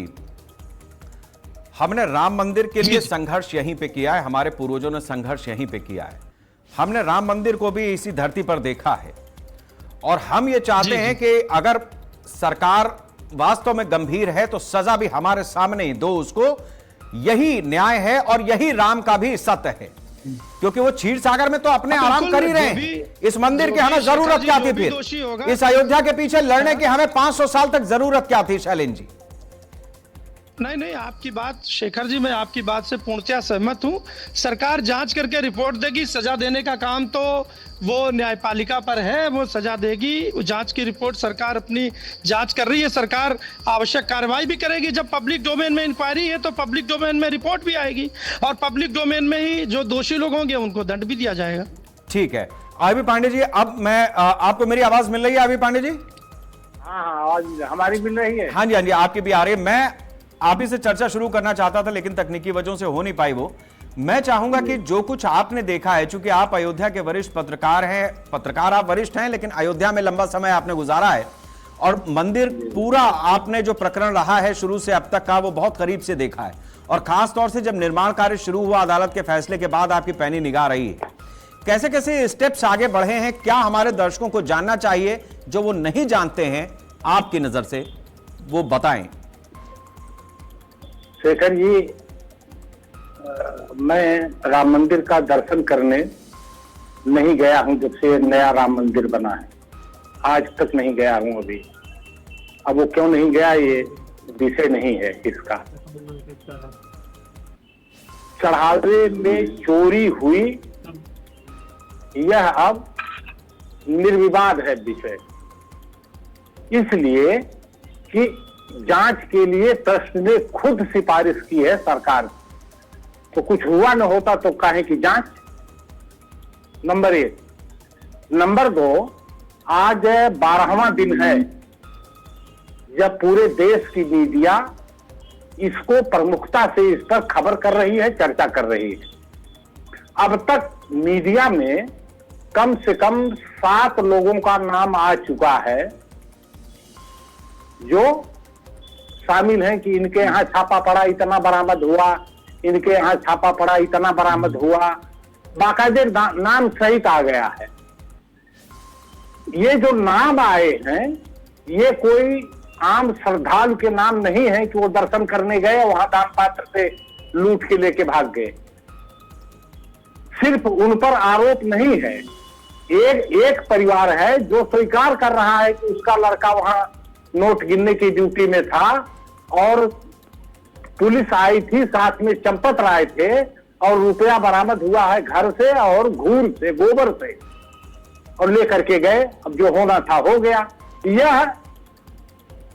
Speaker 6: हमने राम मंदिर के लिए संघर्ष यहीं पे किया है, हमारे पूर्वजों ने संघर्ष यहीं पे किया है। हमने राम मंदिर को भी इसी धरती पर देखा है और हम ये चाहते हैं कि अगर सरकार वास्तव में गंभीर है तो सजा भी हमारे सामने ही दो उसको। यही न्याय है और यही राम का भी सत्य है, क्योंकि वो क्षीर सागर में तो अपने आराम कर ही रहे हैं। इस मंदिर की हमें जरूरत क्या थी फिर? इस अयोध्या के पीछे लड़ने की हमें 500 साल तक जरूरत क्या थी शैलेंद्र जी?
Speaker 8: नहीं, आपकी बात शेखर जी, मैं आपकी बात से पूर्णतया सहमत हूं। सरकार जांच करके रिपोर्ट देगी, सजा देने का काम तो वो न्यायपालिका पर है, वो सजा देगी। जांच की रिपोर्ट सरकार अपनी जांच कर रही है, सरकार आवश्यक कार्रवाई भी करेगी। जब पब्लिक डोमेन में इंक्वायरी है तो पब्लिक डोमेन में रिपोर्ट भी आएगी और पब्लिक डोमेन में ही जो दोषी लोग होंगे उनको दंड भी दिया जाएगा।
Speaker 6: ठीक है आईबी पांडे जी, अब मैं आपको मेरी आवाज मिल रही है आईबी पांडे जी?
Speaker 12: हाँ, आवाज हमारी मिल रही है।
Speaker 6: हाँ जी, आपकी भी आ रही है। मैं आप ही से चर्चा शुरू करना चाहता था लेकिन तकनीकी वजहों से हो नहीं पाई वो। मैं चाहूंगा कि जो कुछ आपने देखा है, चूंकि आप अयोध्या के वरिष्ठ पत्रकार हैं, पत्रकार आप वरिष्ठ हैं, लेकिन अयोध्या में लंबा समय आपने गुजारा है और मंदिर पूरा आपने जो प्रकरण रहा है शुरू से अब तक का वो बहुत करीब से देखा है और खास तौर से जब निर्माण कार्य शुरू हुआ अदालत के फैसले के बाद आपकी पैनी निगाह रही है। कैसे कैसे स्टेप्स आगे बढ़े हैं, क्या हमारे दर्शकों को जानना चाहिए जो वो नहीं जानते हैं आपकी नजर से, वो बताएं।
Speaker 12: शेखर जी, मैं राम मंदिर का दर्शन करने नहीं गया हूं जब से नया राम मंदिर बना है, आज तक नहीं गया हूं अभी। अब वो क्यों नहीं गया ये विषय नहीं है इसका। चढ़ावे में चोरी हुई यह अब निर्विवाद है विषय, इसलिए कि जांच के लिए ट्रस्ट ने खुद सिफारिश की है सरकार, तो कुछ हुआ न होता तो काहे की जांच। नंबर 1। नंबर 2, आज 12वां दिन है जब पूरे देश की मीडिया इसको प्रमुखता से इस पर खबर कर रही है, चर्चा कर रही है। अब तक मीडिया में कम से कम 7 लोगों का नाम आ चुका है जो शामिल हैं कि इनके यहाँ छापा पड़ा, इतना बरामद हुआ, इनके यहाँ छापा पड़ा, इतना बरामद हुआ, बाकायदे नाम सहित आ गया है। ये जो नाम आए हैं ये कोई आम श्रद्धालु के नाम नहीं है कि वो दर्शन करने गए, वहां दान पात्र से लूट के लेके भाग गए। सिर्फ उन पर आरोप नहीं है, एक परिवार है जो स्वीकार कर रहा है कि उसका लड़का वहां नोट गिनने की ड्यूटी में था और पुलिस आई थी, साथ में चंपत राय थे और रुपया बरामद हुआ है घर से और घूर से, गोबर से, और लेकर के गए। अब जो होना था हो गया। यह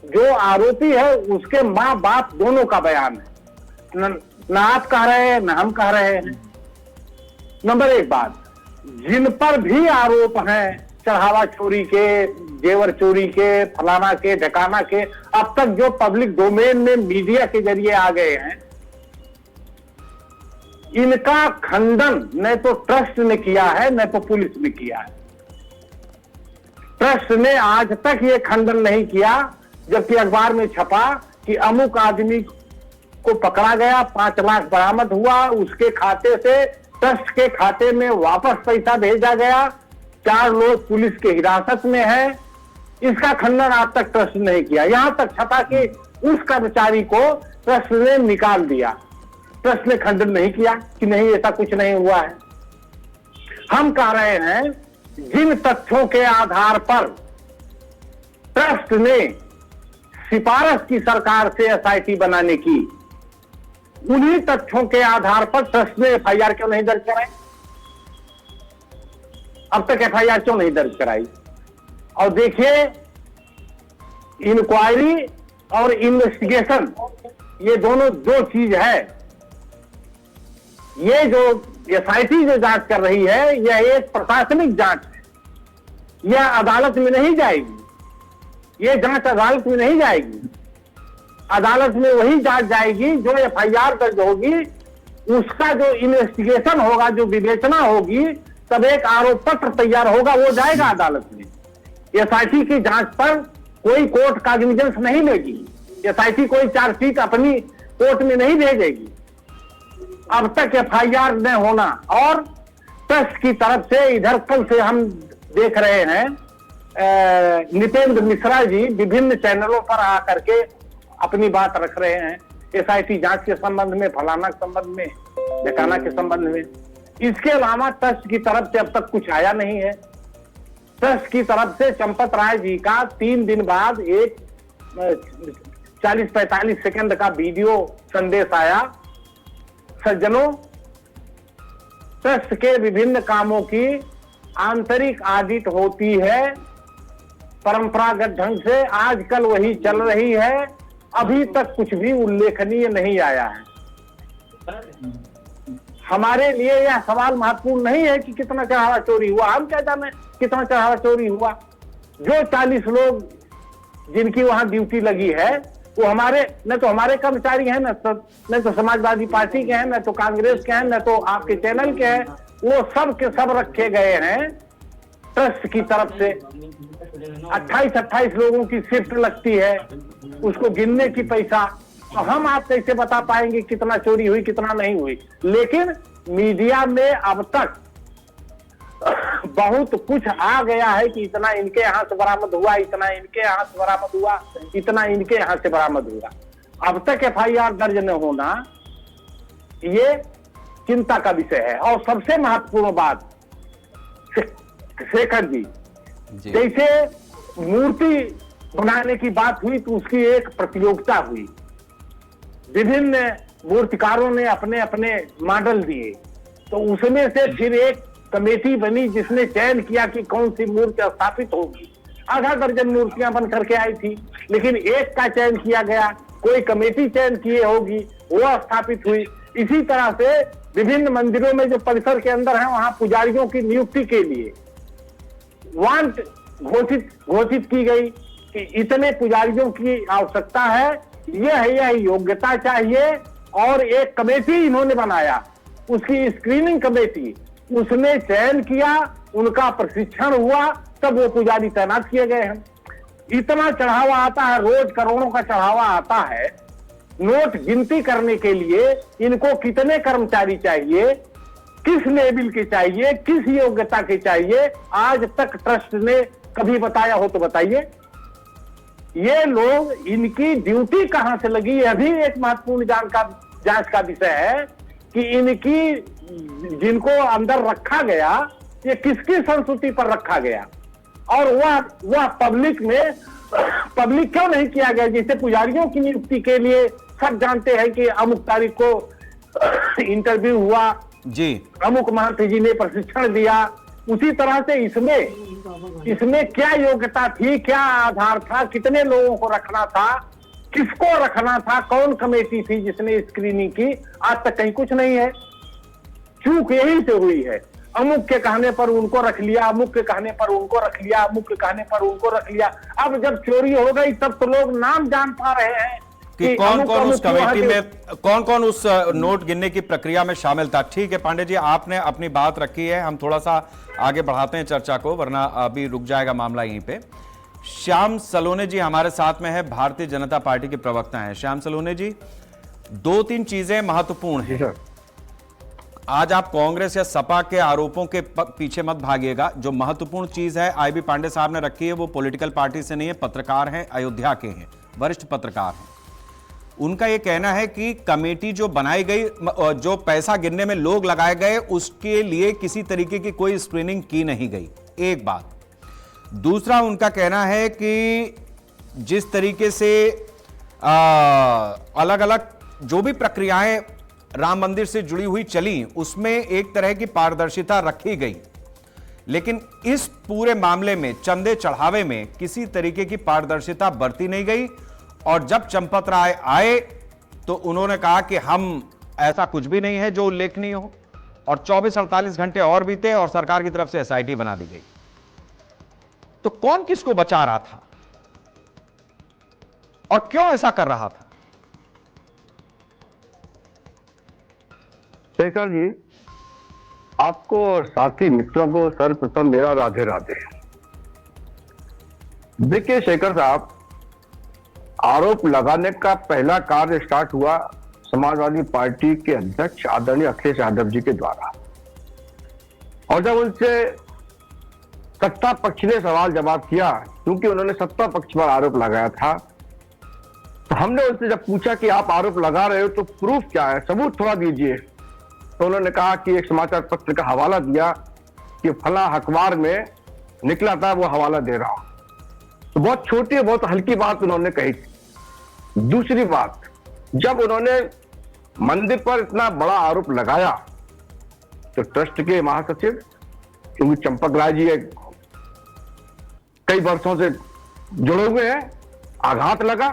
Speaker 12: जो आरोपी है उसके माँ बाप दोनों का बयान है, न आप कह रहे हैं न हम कह रहे हैं। नंबर 1 बात, जिन पर भी आरोप हैं चढ़ावा चोरी के, जेवर चोरी के, फलाना के, ढकाना के, अब तक जो पब्लिक डोमेन में मीडिया के जरिए आ गए हैं, इनका खंडन न तो ट्रस्ट ने किया है न तो पुलिस ने किया है। ट्रस्ट ने आज तक ये खंडन नहीं किया, जबकि अखबार में छपा कि अमुक आदमी को पकड़ा गया, 5 लाख बरामद हुआ, उसके खाते से ट्रस्ट के खाते में वापस पैसा भेजा गया, 4 लोग पुलिस के हिरासत में है। इसका खंडन आज तक ट्रस्ट ने नहीं किया। यहां तक छपा कि उस कर्मचारी को ट्रस्ट ने निकाल दिया, ट्रस्ट ने खंडन नहीं किया कि नहीं ऐसा कुछ नहीं हुआ है। हम कह रहे हैं जिन तथ्यों के आधार पर ट्रस्ट ने सिफारिश की सरकार से एसआईटी बनाने की, उन्हीं तथ्यों के आधार पर ट्रस्ट ने एफआईआर क्यों नहीं दर्ज कराई? अब तक एफआईआर क्यों नहीं दर्ज कराई? और देखिए, इंक्वायरी और इन्वेस्टिगेशन ये दोनों 2 चीज है। ये जो एसआईटी जो जांच कर रही है यह एक प्रशासनिक जांच है, यह अदालत में नहीं जाएगी, ये जांच अदालत में नहीं जाएगी। अदालत में वही जांच जाएगी जो एफआईआर दर्ज होगी, उसका जो इन्वेस्टिगेशन होगा, जो विवेचना होगी, तब एक आरोप पत्र तैयार होगा, वो जाएगा अदालत में। एसआईटी की जांच पर कोई कोर्ट कॉग्निजेंस नहीं लेगी, एसआईटी कोई चार्जशीट अपनी कोर्ट में नहीं भेजेगी। अब तक एफआईआर न होना, और ट्रस्ट की तरफ से इधर कल से हम देख रहे हैं नितेंद्र मिश्रा जी विभिन्न चैनलों पर आकर के अपनी बात रख रहे हैं एसआईटी जांच के संबंध में, फलाना के संबंध में, ढकाना के संबंध में। इसके अलावा ट्रस्ट की तरफ से अब तक कुछ आया नहीं है। ट्रस्ट की तरफ से चंपत राय जी का 3 दिन बाद एक 40-45 सेकंड का वीडियो संदेश आया। सज्जनों, ट्रस्ट के विभिन्न कामों की आंतरिक ऑडिट होती है परंपरागत ढंग से, आजकल वही चल रही है, अभी तक कुछ भी उल्लेखनीय नहीं आया है। हमारे लिए यह सवाल महत्वपूर्ण नहीं है कि कितना चढ़ावा चोरी हुआ, हम क्या जाने कितना चढ़ावा चोरी हुआ। जो 40 लोग जिनकी वहां ड्यूटी लगी है वो हमारे, न तो हमारे कर्मचारी हैं, न तो समाजवादी पार्टी के हैं, न तो कांग्रेस के हैं, न तो आपके चैनल के हैं, वो सब के सब रखे गए हैं ट्रस्ट की तरफ से। 28 लोगों की शिफ्ट लगती है, उसको गिनने की पैसा, तो हम आप कैसे बता पाएंगे कितना चोरी हुई कितना नहीं हुई। लेकिन मीडिया में अब तक बहुत कुछ आ गया है कि इतना इनके यहाँ से बरामद हुआ, इतना इनके यहाँ से बरामद हुआ, इतना इनके यहाँ से बरामद हुआ। अब तक एफआईआर दर्ज न होना ये चिंता का विषय है। और सबसे महत्वपूर्ण बात, शेखर जी, जैसे मूर्ति बनाने की बात हुई तो उसकी एक प्रतियोगिता हुई, विभिन्न मूर्तिकारों ने अपने अपने मॉडल दिए, तो उसमें से फिर एक कमेटी बनी जिसने चयन किया कि कौन सी मूर्ति स्थापित होगी। आधा दर्जन मूर्तियां बन करके आई थी, लेकिन एक का चयन किया गया, कोई कमेटी चयन किए होगी, वो स्थापित हुई। इसी तरह से विभिन्न मंदिरों में जो परिसर के अंदर है वहां पुजारियों की नियुक्ति के लिए वांट घोषित की गई कि इतने पुजारियों की आवश्यकता है, यह योग्यता चाहिए, और एक कमेटी इन्होंने बनाया, उसकी स्क्रीनिंग कमेटी, उसने चयन किया, उनका प्रशिक्षण हुआ, तब वो पुजारी तैनात किए गए हैं। इतना चढ़ावा आता है, रोज करोड़ों का चढ़ावा आता है। नोट गिनती करने के लिए इनको कितने कर्मचारी चाहिए, किस लेवल के चाहिए, किस योग्यता के चाहिए, आज तक ट्रस्ट ने कभी बताया हो तो बताइए। ये लोग, इनकी ड्यूटी कहां से लगी, यह भी एक महत्वपूर्ण जांच का विषय है कि इनकी, जिनको अंदर रखा गया, ये किसकी संस्कृति पर रखा गया, और वह पब्लिक क्यों नहीं किया गया। जैसे पुजारियों की नियुक्ति के लिए सब जानते हैं कि अमुक तारीख को इंटरव्यू हुआ
Speaker 6: जी,
Speaker 12: अमुक महंत जी ने प्रशिक्षण दिया, उसी तरह से इसमें क्या योग्यता थी, क्या आधार था, कितने लोगों को रखना था, किसको रखना था, कौन कमेटी थी जिसने स्क्रीनिंग की, आज तक कहीं कुछ नहीं है। चूक यही से हुई है, अमुक के कहने पर उनको रख लिया, अमुक के कहने पर उनको रख लिया, अमुक के कहने पर उनको रख लिया। अब जब चोरी हो गई तब तो लोग नाम जान पा रहे हैं
Speaker 6: कि कौन कौन उस कमेटी में, कौन कौन उस नोट गिनने की प्रक्रिया में शामिल था। ठीक है पांडे जी, आपने अपनी बात रखी है, हम थोड़ा सा आगे बढ़ाते हैं चर्चा को, वरना अभी रुक जाएगा मामला यहीं पे। श्याम सलोने जी हमारे साथ में है, भारतीय जनता पार्टी के प्रवक्ता हैं। श्याम सलोने जी, 2-3 चीजें महत्वपूर्ण है। आज आप कांग्रेस या सपा के आरोपों के पीछे मत भागिएगा। जो महत्वपूर्ण चीज है आईबी पांडे साहब ने रखी है, वो पॉलिटिकल पार्टी से नहीं है, पत्रकार हैं, अयोध्या के हैं, वरिष्ठ पत्रकार हैं। उनका यह कहना है कि कमेटी जो बनाई गई, जो पैसा गिनने में लोग लगाए गए, उसके लिए किसी तरीके की कोई स्क्रीनिंग की नहीं गई, एक बात। दूसरा, उनका कहना है कि जिस तरीके से अलग अलग जो भी प्रक्रियाएं राम मंदिर से जुड़ी हुई चली, उसमें एक तरह की पारदर्शिता रखी गई, लेकिन इस पूरे मामले में, चंदे चढ़ावे में, किसी तरीके की पारदर्शिता बरती नहीं गई। और जब चंपत राय आए तो उन्होंने कहा कि हम, ऐसा कुछ भी नहीं है जो उल्लेखनीय हो, और 24-48 घंटे और बीते और सरकार की तरफ से एसआईटी बना दी गई। तो कौन किसको बचा रहा था और क्यों ऐसा कर रहा था?
Speaker 12: शेखर जी, आपको और साथी मित्रों को सर्वप्रथम मेरा राधे राधे। देखिए शेखर साहब, आरोप लगाने का पहला कार्य स्टार्ट हुआ समाजवादी पार्टी के अध्यक्ष आदरणीय अखिलेश यादव जी के द्वारा, और जब उनसे सत्ता पक्ष ने सवाल जवाब किया, क्योंकि उन्होंने सत्ता पक्ष पर आरोप लगाया था, तो हमने उनसे जब पूछा कि आप आरोप लगा रहे हो तो प्रूफ क्या है, सबूत थोड़ा दीजिए, तो उन्होंने कहा कि एक समाचार पत्र का हवाला दिया कि फला अखबार में निकला था, वो हवाला दे रहा हूं। तो बहुत छोटी, बहुत हल्की बात उन्होंने कही थी। दूसरी बात, जब उन्होंने मंदिर पर इतना बड़ा आरोप लगाया तो ट्रस्ट के महासचिव, क्योंकि चंपक राय जी कई वर्षों से जुड़े हुए हैं, आघात लगा,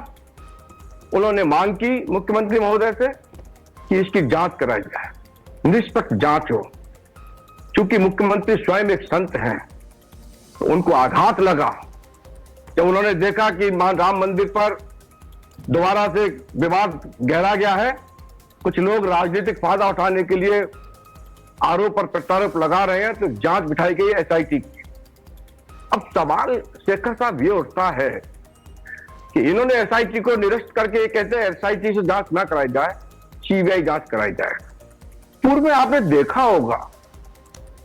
Speaker 12: उन्होंने मांग की मुख्यमंत्री महोदय से कि इसकी जांच कराई जाए, निष्पक्ष जांच हो। क्योंकि मुख्यमंत्री स्वयं एक संत हैं, तो उनको आघात लगा जब उन्होंने देखा कि राम मंदिर पर दोबारा से विवाद गहरा गया है, कुछ लोग राजनीतिक फायदा उठाने के लिए आरोप पर प्रत्यारोप लगा रहे हैं, तो जांच बिठाई गई एसआईटी की। अब सवाल शेखर साहब ये उठता है कि इन्होंने एसआईटी को निरस्त करके कहते हैं एसआईटी से जांच ना कराई जाए, सीबीआई जांच कराई जाए। पूर्व में आपने देखा होगा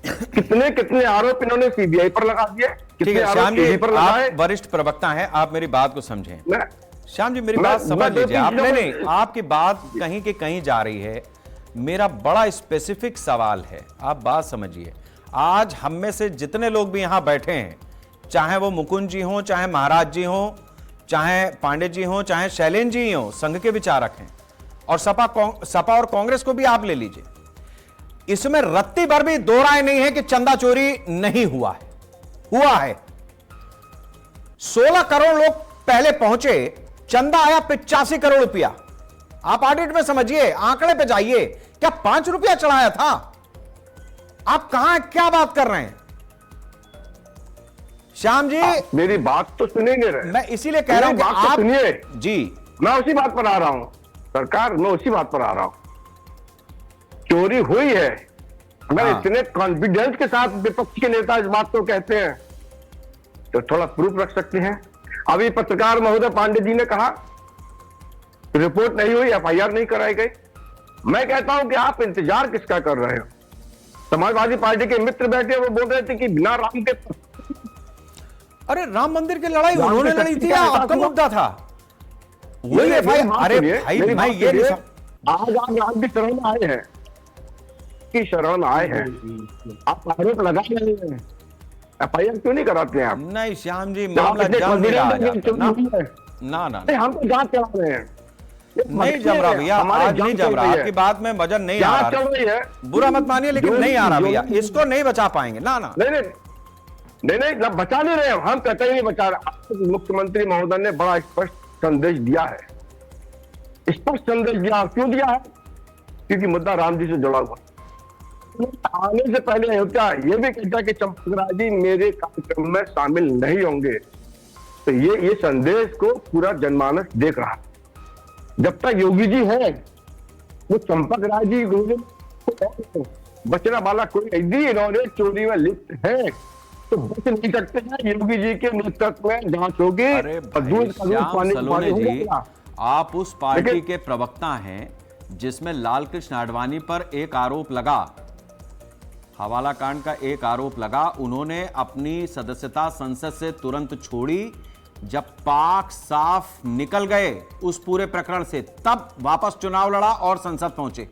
Speaker 12: कितने कितने आरोप इन्होंने सीबीआई पर लगा दिए, कितने आरोप ईडी पर लगाए।
Speaker 6: आप वरिष्ठ प्रवक्ता हैं, आप मेरी बात को समझें। श्याम जी, मेरी बात समझ लीजिए। आपने नहीं, आपकी बात कहीं के कहीं जा रही है। मेरा बड़ा स्पेसिफिक सवाल है, आप बात समझिए। आज हम में से जितने लोग भी यहां बैठे हैं, चाहे वो मुकुंद जी हों, चाहे महाराज जी हों, चाहे पांडे जी हों, चाहे शैलेंद्र जी हों, संघ के विचारक हैं, और सपा और कांग्रेस को भी आप ले लीजिए, इसमें रत्ती भर भी दो राय नहीं है कि चंदा चोरी नहीं हुआ है, हुआ है। 16 करोड़ लोग पहले पहुंचे, चंदा आया 85 करोड़ रुपया। आप ऑडिट में समझिए, आंकड़े पे जाइए, क्या 5 रुपया चढ़ाया था? आप कहां क्या बात कर रहे हैं श्याम जी?
Speaker 12: मेरी बात तो सुनेंगे।
Speaker 6: मैं इसीलिए कह रहा हूं कि आप
Speaker 12: सुनिए
Speaker 6: जी,
Speaker 12: मैं उसी बात पर आ रहा हूं सरकार, मैं उसी बात पर आ रहा हूं। चोरी हुई है, अगर इतने कॉन्फिडेंस के साथ विपक्ष के नेता इस बात को कहते हैं तो थोड़ा प्रूफ रख सकते हैं। अभी पत्रकार महोदय पांडे जी ने कहा रिपोर्ट नहीं हुई, एफआईआर नहीं कराई गई। मैं कहता हूं कि आप इंतजार किसका कर रहे हो? समाजवादी पार्टी के मित्र बैठे, वो बोल रहे थे कि बिना राम के,
Speaker 6: अरे राम मंदिर की लड़ाई उन्होंने लड़ी थी या आपका मुद्दा था? वही एफआईआर। अरे भाई मैं ये नहीं
Speaker 12: आज आप राम की शरण में आए हैं, की शरण में आए हैं, आप आरोप लगा रहे हैं, एफआईआर क्यों नहीं कराते हैं आप?
Speaker 6: नहीं श्याम जी, मामला जम नहीं रहा ना ना,
Speaker 12: हम तो जांच चला रहे हैं।
Speaker 6: नहीं जम रहा भैया, आज नहीं जम रहा। आपकी बात में वजन नहीं आ रहा,
Speaker 12: चल रही है,
Speaker 6: बुरा मत मानिए, लेकिन नहीं आ रहा भैया, इसको नहीं बचा पाएंगे। ना ना
Speaker 12: नहीं, बचा नहीं रहे हम कहते ही नहीं बचा रहे। मुख्यमंत्री महोदय ने बड़ा स्पष्ट संदेश दिया है, स्पष्ट संदेश दिया। क्यों दिया है? क्योंकि मुद्दा राम जी से जुड़ा हुआ। आने से पहले अयोध्या ये भी कहता कि चंपकराय जी मेरे कार्यक्रम में शामिल नहीं होंगे, तो ये संदेश को पूरा जनमानस देख रहा। जब तक योगी जी है, वो चंपक राय जी बचना वाला कोई, यदि इन्होंने चोरी में लिप्त है तो बच नहीं सकते हैं। योगी जी के नेतृत्व में जांच होगी।
Speaker 6: अरे सलोने जी, आप उस पार्टी के प्रवक्ता हैं जिसमें लाल कृष्ण आडवाणी पर एक आरोप लगा, हवाला कांड का एक आरोप लगा। उन्होंने अपनी सदस्यता संसद से तुरंत छोड़ी। जब पाक साफ निकल गए उस पूरे प्रकरण से, तब वापस चुनाव लड़ा और संसद पहुंचे।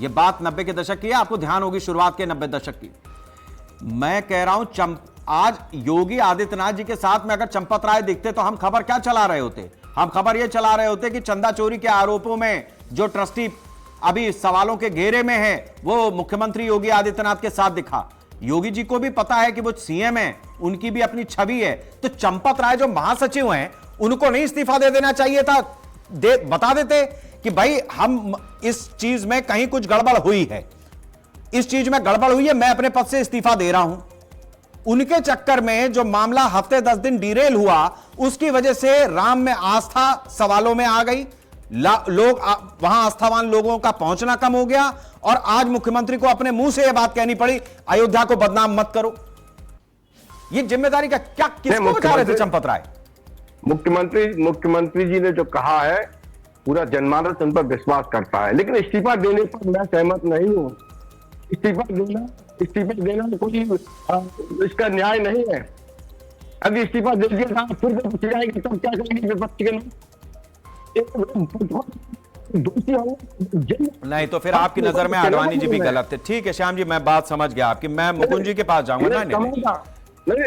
Speaker 6: यह बात 90 के दशक की है, आपको ध्यान होगी, शुरुआत के 90 दशक की। मैं कह रहा हूं आज योगी आदित्यनाथ जी के साथ में अगर चंपत राय दिखते तो हम खबर क्या चला रहे होते? हम खबर यह चला रहे होते कि चंदा चोरी के आरोपों में जो ट्रस्टी अभी सवालों के घेरे में है, वो मुख्यमंत्री योगी आदित्यनाथ के साथ दिखा। योगी जी को भी पता है कि वो सीएम है, उनकी भी अपनी छवि है। तो चंपत राय जो महासचिव हैं, उनको नहीं इस्तीफा दे देना चाहिए था? बता देते कि भाई हम इस चीज में कहीं कुछ गड़बड़ हुई है, इस चीज में गड़बड़ हुई है, मैं अपने पद से इस्तीफा दे रहा हूं। उनके चक्कर में जो मामला हफ्ते 10 दिन डिरेल हुआ, उसकी वजह से राम में आस्था सवालों में आ गई। लोग वहां आस्थावान लोगों का पहुंचना कम हो गया, और आज मुख्यमंत्री को अपने मुंह से यह बात कहनी पड़ी, अयोध्या को बदनाम मत करो। ये जिम्मेदारी का क्या, किसको बता रहे थे चंपत राय?
Speaker 12: मुख्यमंत्री जी ने जो कहा है, पूरा जनमानस उन पर विश्वास करता है, लेकिन इस्तीफा देने पर मैं सहमत नहीं हूं। इस्तीफा देना कोई इसका न्याय नहीं है। अभी इस्तीफा दे दिया था, फिर जब पूछ जाएगी तब क्या करेंगे विपक्ष के लोग?
Speaker 6: नहीं तो फिर आपकी नजर में आडवाणी जी भी गलत है। ठीक है श्याम जी, मैं बात समझ गया आपकी। मैं मुकुंद जी के पास जाऊंगा।
Speaker 12: नहीं,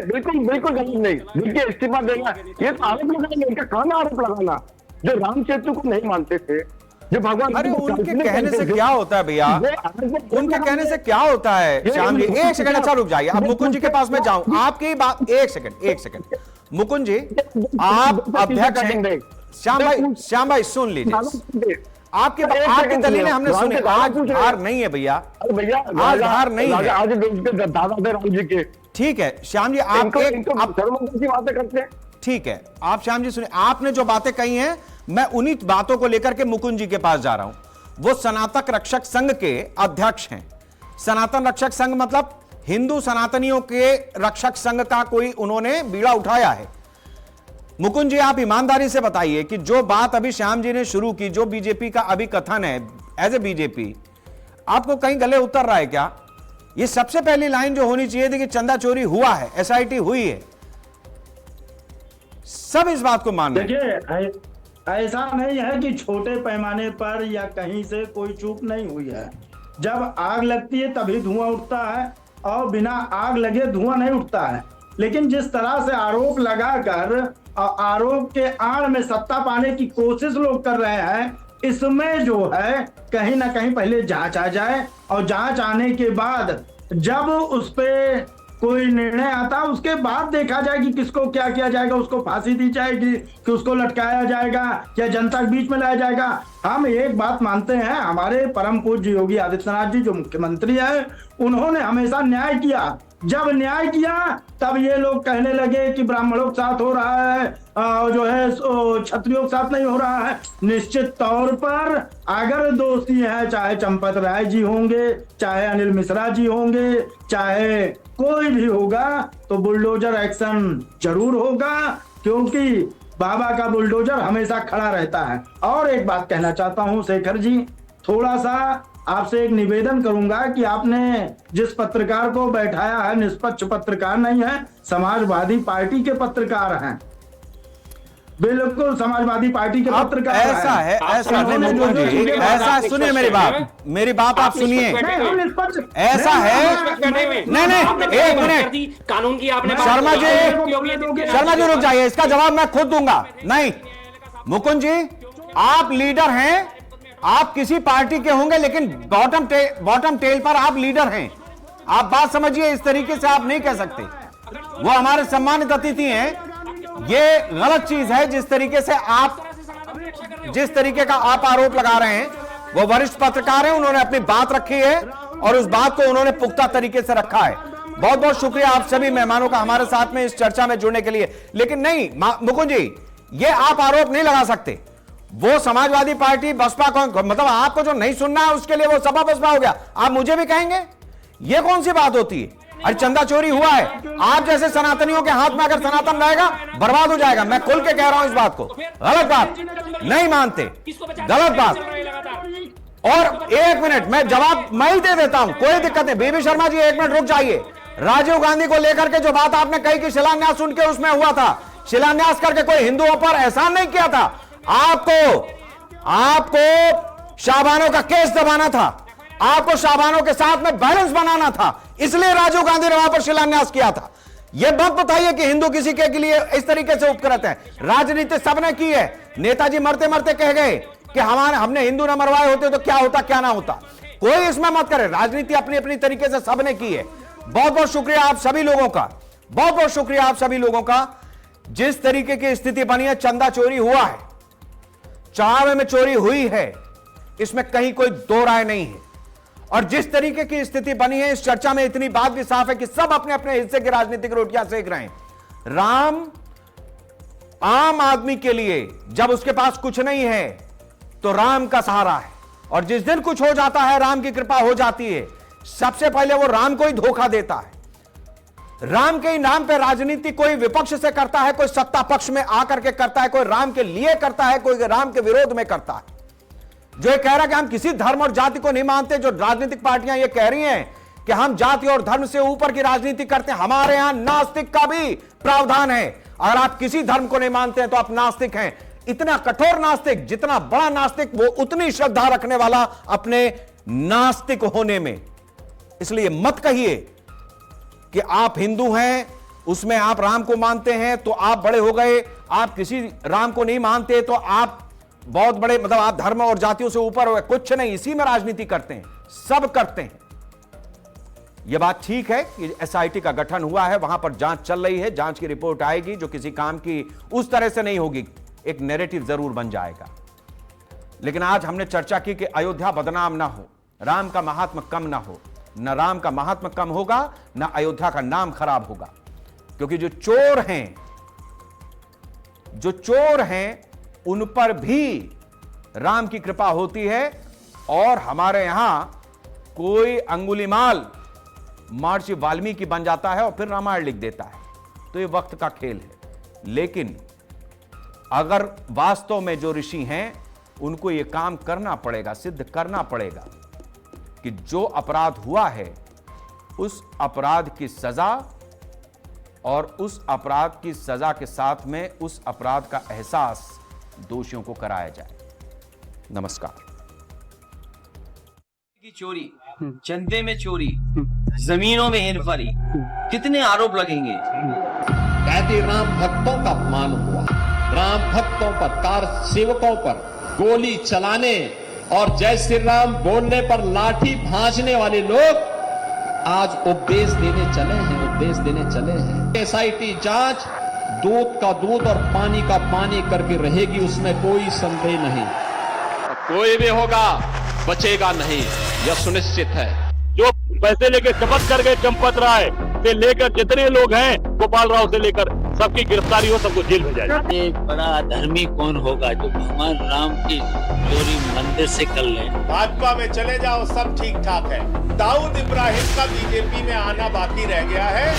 Speaker 12: बिल्कुल गलत नहीं। देखिए, इस्तीफा देना ये तो आरोप लगाना, इनका काम आरोप लगाना। जो राम सेतु को नहीं मानते थे, जो भगवान,
Speaker 6: अरे उनके कहने से क्या होता है भैया? उनके कहने से क्या होता है श्याम जी? एक सेकंड, अच्छा रुक जाइए, अब मुकुंद जी के पास में जाऊं। आपकी बात, एक सेकंड मुकुंद जी, आप अध्यक्ष हैं। श्याम भाई सुन लीजिए, आपकी दलीलें हमने सुनी। आज हार नहीं है भैया, आज हार नहीं है।
Speaker 12: आज दादा राम जी के,
Speaker 6: ठीक है श्याम जी, आप
Speaker 12: बातें करते हैं।
Speaker 6: ठीक है, आप श्याम जी सुनिए, आपने जो बातें कही हैं, मैं उन्हीं बातों को लेकर के मुकुंद जी के पास जा रहा हूं। वो सनातन रक्षक संघ के अध्यक्ष हैं। सनातन रक्षक संघ मतलब हिंदू सनातनियों के रक्षक संघ का कोई उन्होंने बीड़ा उठाया है। मुकुंद जी, आप ईमानदारी से बताइए कि जो बात अभी श्याम जी ने शुरू की, जो बीजेपी का अभी कथन है एज ए बीजेपी, आपको कहीं गले उतर रहा है क्या? ये सबसे पहली लाइन जो होनी चाहिए थी कि चंदा चोरी हुआ है, एसआईटी हुई है, सब इस बात को मान रहे हैं।
Speaker 13: देखिए, ऐसा नहीं है कि छोटे पैमाने पर या कहीं से कोई चूक नहीं हुई है। जब आग लगती है तभी धुआं उठता है, और बिना आग लगे धुआं नहीं उठता है। लेकिन जिस तरह से आरोप लगाकर और आरोप के आड़ में सत्ता पाने की कोशिश लोग कर रहे हैं, इसमें जो है कहीं ना कहीं पहले जांच आ जाए, और जांच आने के बाद जब उस पे कोई निर्णय आता उसके बाद देखा जाए कि किसको क्या किया जाएगा, उसको फांसी दी जाएगी कि उसको लटकाया जाएगा या जनता के बीच में लाया जाएगा। हम एक बात मानते हैं, हमारे परम पूज्य योगी आदित्यनाथ जी जो मुख्यमंत्री है उन्होंने हमेशा न्याय किया। जब न्याय किया तब ये लोग कहने लगे कि ब्राह्मणों के साथ हो रहा है, जो है क्षत्रियों के साथ नहीं हो रहा है। निश्चित तौर पर अगर दोषी है, चाहे चंपत राय जी होंगे, चाहे अनिल मिश्रा जी होंगे, चाहे कोई भी होगा, तो बुलडोजर एक्शन जरूर होगा, क्योंकि बाबा का बुलडोजर हमेशा खड़ा रहता है। और एक बात कहना चाहता हूं शेखर जी, थोड़ा सा आपसे एक निवेदन करूंगा कि आपने जिस पत्रकार को बैठाया है, निष्पक्ष पत्रकार नहीं है, समाजवादी पार्टी के पत्रकार हैं, बिल्कुल समाजवादी पार्टी के पत्रकार
Speaker 6: ऐसा है, ऐसा नहीं, ऐसा सुनिए मेरी बात आप सुनिए। ऐसा है, नहीं एक मिनट,
Speaker 11: कानून की आपने
Speaker 6: शर्मा जी रुक जाइए, इसका जवाब मैं खुद दूंगा। नहीं मुकुंद जी, आप लीडर हैं, आप किसी पार्टी के होंगे, लेकिन बॉटम टेल पर आप लीडर हैं। आप बात समझिए, इस तरीके से आप नहीं कह सकते। वो हमारे सम्मानित अतिथि हैं, ये गलत चीज है जिस तरीके से जिस तरीके का आप आरोप लगा रहे हैं। वो वरिष्ठ पत्रकार हैं, उन्होंने अपनी बात रखी है और उस बात को उन्होंने पुख्ता तरीके से रखा है। बहुत बहुत शुक्रिया आप सभी मेहमानों का हमारे साथ में इस चर्चा में जुड़ने के लिए। लेकिन नहीं मुकुंद जी, ये आप आरोप नहीं लगा सकते। वो समाजवादी पार्टी बसपा को, मतलब आपको जो नहीं सुनना है उसके लिए वो सपा बसपा हो गया, आप मुझे भी कहेंगे? ये कौन सी बात होती है? अरे चंदा चोरी हुआ है, आप जैसे सनातनियों के हाथ में अगर सनातन रहेगा बर्बाद हो जाएगा। मैं खुल के कह रहा हूं इस बात को, गलत बात नहीं मानते, गलत बात। और एक मिनट मैं जवाब मैं ही दे देता हूं, कोई दिक्कत नहीं। बीबी शर्मा जी एक मिनट रुक जाइए। राजीव गांधी को लेकर के जो बात आपने कही कि शिलान्यास उनके उसमें हुआ था, शिलान्यास करके कोई हिंदुओं पर एहसान नहीं किया था। आपको शाहबानों का केस दबाना था, आपको शाहबानों के साथ में बैलेंस बनाना था, इसलिए राजीव गांधी ने वहां पर शिलान्यास किया था। यह मत बताइए कि हिंदू किसी के लिए इस तरीके से उपकृत है। राजनीति सबने की है। नेताजी मरते मरते कह गए कि हमने हिंदू न मरवाए होते तो क्या होता क्या ना होता। कोई इसमें मत करे, राजनीति अपनी अपनी तरीके से सबने की है। बहुत बहुत शुक्रिया आप सभी लोगों का, बहुत बहुत शुक्रिया आप सभी लोगों का। जिस तरीके की स्थिति बनी है, चंदा चोरी हुआ है, चढ़ावे में चोरी हुई है, इसमें कहीं कोई दो राय नहीं है। और जिस तरीके की स्थिति बनी है, इस चर्चा में इतनी बात भी साफ है कि सब अपने अपने हिस्से की राजनीतिक रोटियां सेक रहे हैं। राम आम आदमी के लिए जब उसके पास कुछ नहीं है तो राम का सहारा है, और जिस दिन कुछ हो जाता है, राम की कृपा हो जाती है, सबसे पहले वो राम को ही धोखा देता है। राम के ही नाम पे राजनीति कोई विपक्ष से करता है, कोई सत्ता पक्ष में आकर के करता है, कोई राम के लिए करता है, कोई राम के विरोध में करता है। जो ये कह रहा है कि हम किसी धर्म और जाति को नहीं मानते, जो राजनीतिक पार्टियां ये कह रही हैं कि हम जाति और धर्म से ऊपर की राजनीति करते हैं, हमारे यहां नास्तिक का भी प्रावधान है। अगर आप किसी धर्म को नहीं मानते हैं तो आप नास्तिक हैं। इतना कठोर नास्तिक, जितना बड़ा नास्तिक वो उतनी श्रद्धा रखने वाला अपने नास्तिक होने में। इसलिए मत कहिए कि आप हिंदू हैं, उसमें आप राम को मानते हैं तो आप बड़े हो गए, आप किसी राम को नहीं मानते तो आप बहुत बड़े, मतलब आप धर्म और जातियों से ऊपर हो गए। कुछ नहीं, इसी में राजनीति करते हैं, सब करते हैं। यह बात ठीक है कि एसआईटी का गठन हुआ है, वहां पर जांच चल रही है, जांच की रिपोर्ट आएगी जो किसी काम की उस तरह से नहीं होगी, एक नैरेटिव जरूर बन जाएगा। लेकिन आज हमने चर्चा की कि अयोध्या बदनाम ना हो, राम का महात्मा कम ना हो। न राम का महात्मा कम होगा, न अयोध्या का नाम खराब होगा, क्योंकि जो चोर हैं उन पर भी राम की कृपा होती है। और हमारे यहां कोई अंगुलीमाल महर्षि वाल्मीकि बन जाता है और फिर रामायण लिख देता है, तो ये वक्त का खेल है। लेकिन अगर वास्तव में जो ऋषि हैं उनको ये काम करना पड़ेगा, सिद्ध करना पड़ेगा कि जो अपराध हुआ है उस अपराध की सजा, और उस अपराध की सजा के साथ में उस अपराध का एहसास दोषियों को कराया जाए। नमस्कार।
Speaker 1: की चोरी, चंदे में चोरी, जमीनों में हेरफेरी, कितने आरोप लगेंगे।
Speaker 2: कहते राम भक्तों का अपमान हुआ, राम भक्तों पर, कार सेवकों पर गोली चलाने और जय श्री राम बोलने पर लाठी भांजने वाले लोग आज उपदेश देने चले हैं। एसआईटी जांच दूध का दूध और पानी का पानी करके रहेगी, उसमें कोई संदेह नहीं। कोई भी होगा बचेगा नहीं, यह सुनिश्चित है।
Speaker 3: जो पैसे लेके शपथ कर गए चंपत राय से लेकर जितने लोग हैं, गोपाल राव से लेकर सबकी गिरफ्तारी हो, सबको जेल भेजा जाए।
Speaker 4: ये बड़ा अधर्मी कौन होगा जो भगवान राम की चोरी मंदिर से कर ले।
Speaker 5: भाजपा में चले जाओ, सब ठीक ठाक है। दाऊद इब्राहिम का बीजेपी में आना बाकी रह गया है।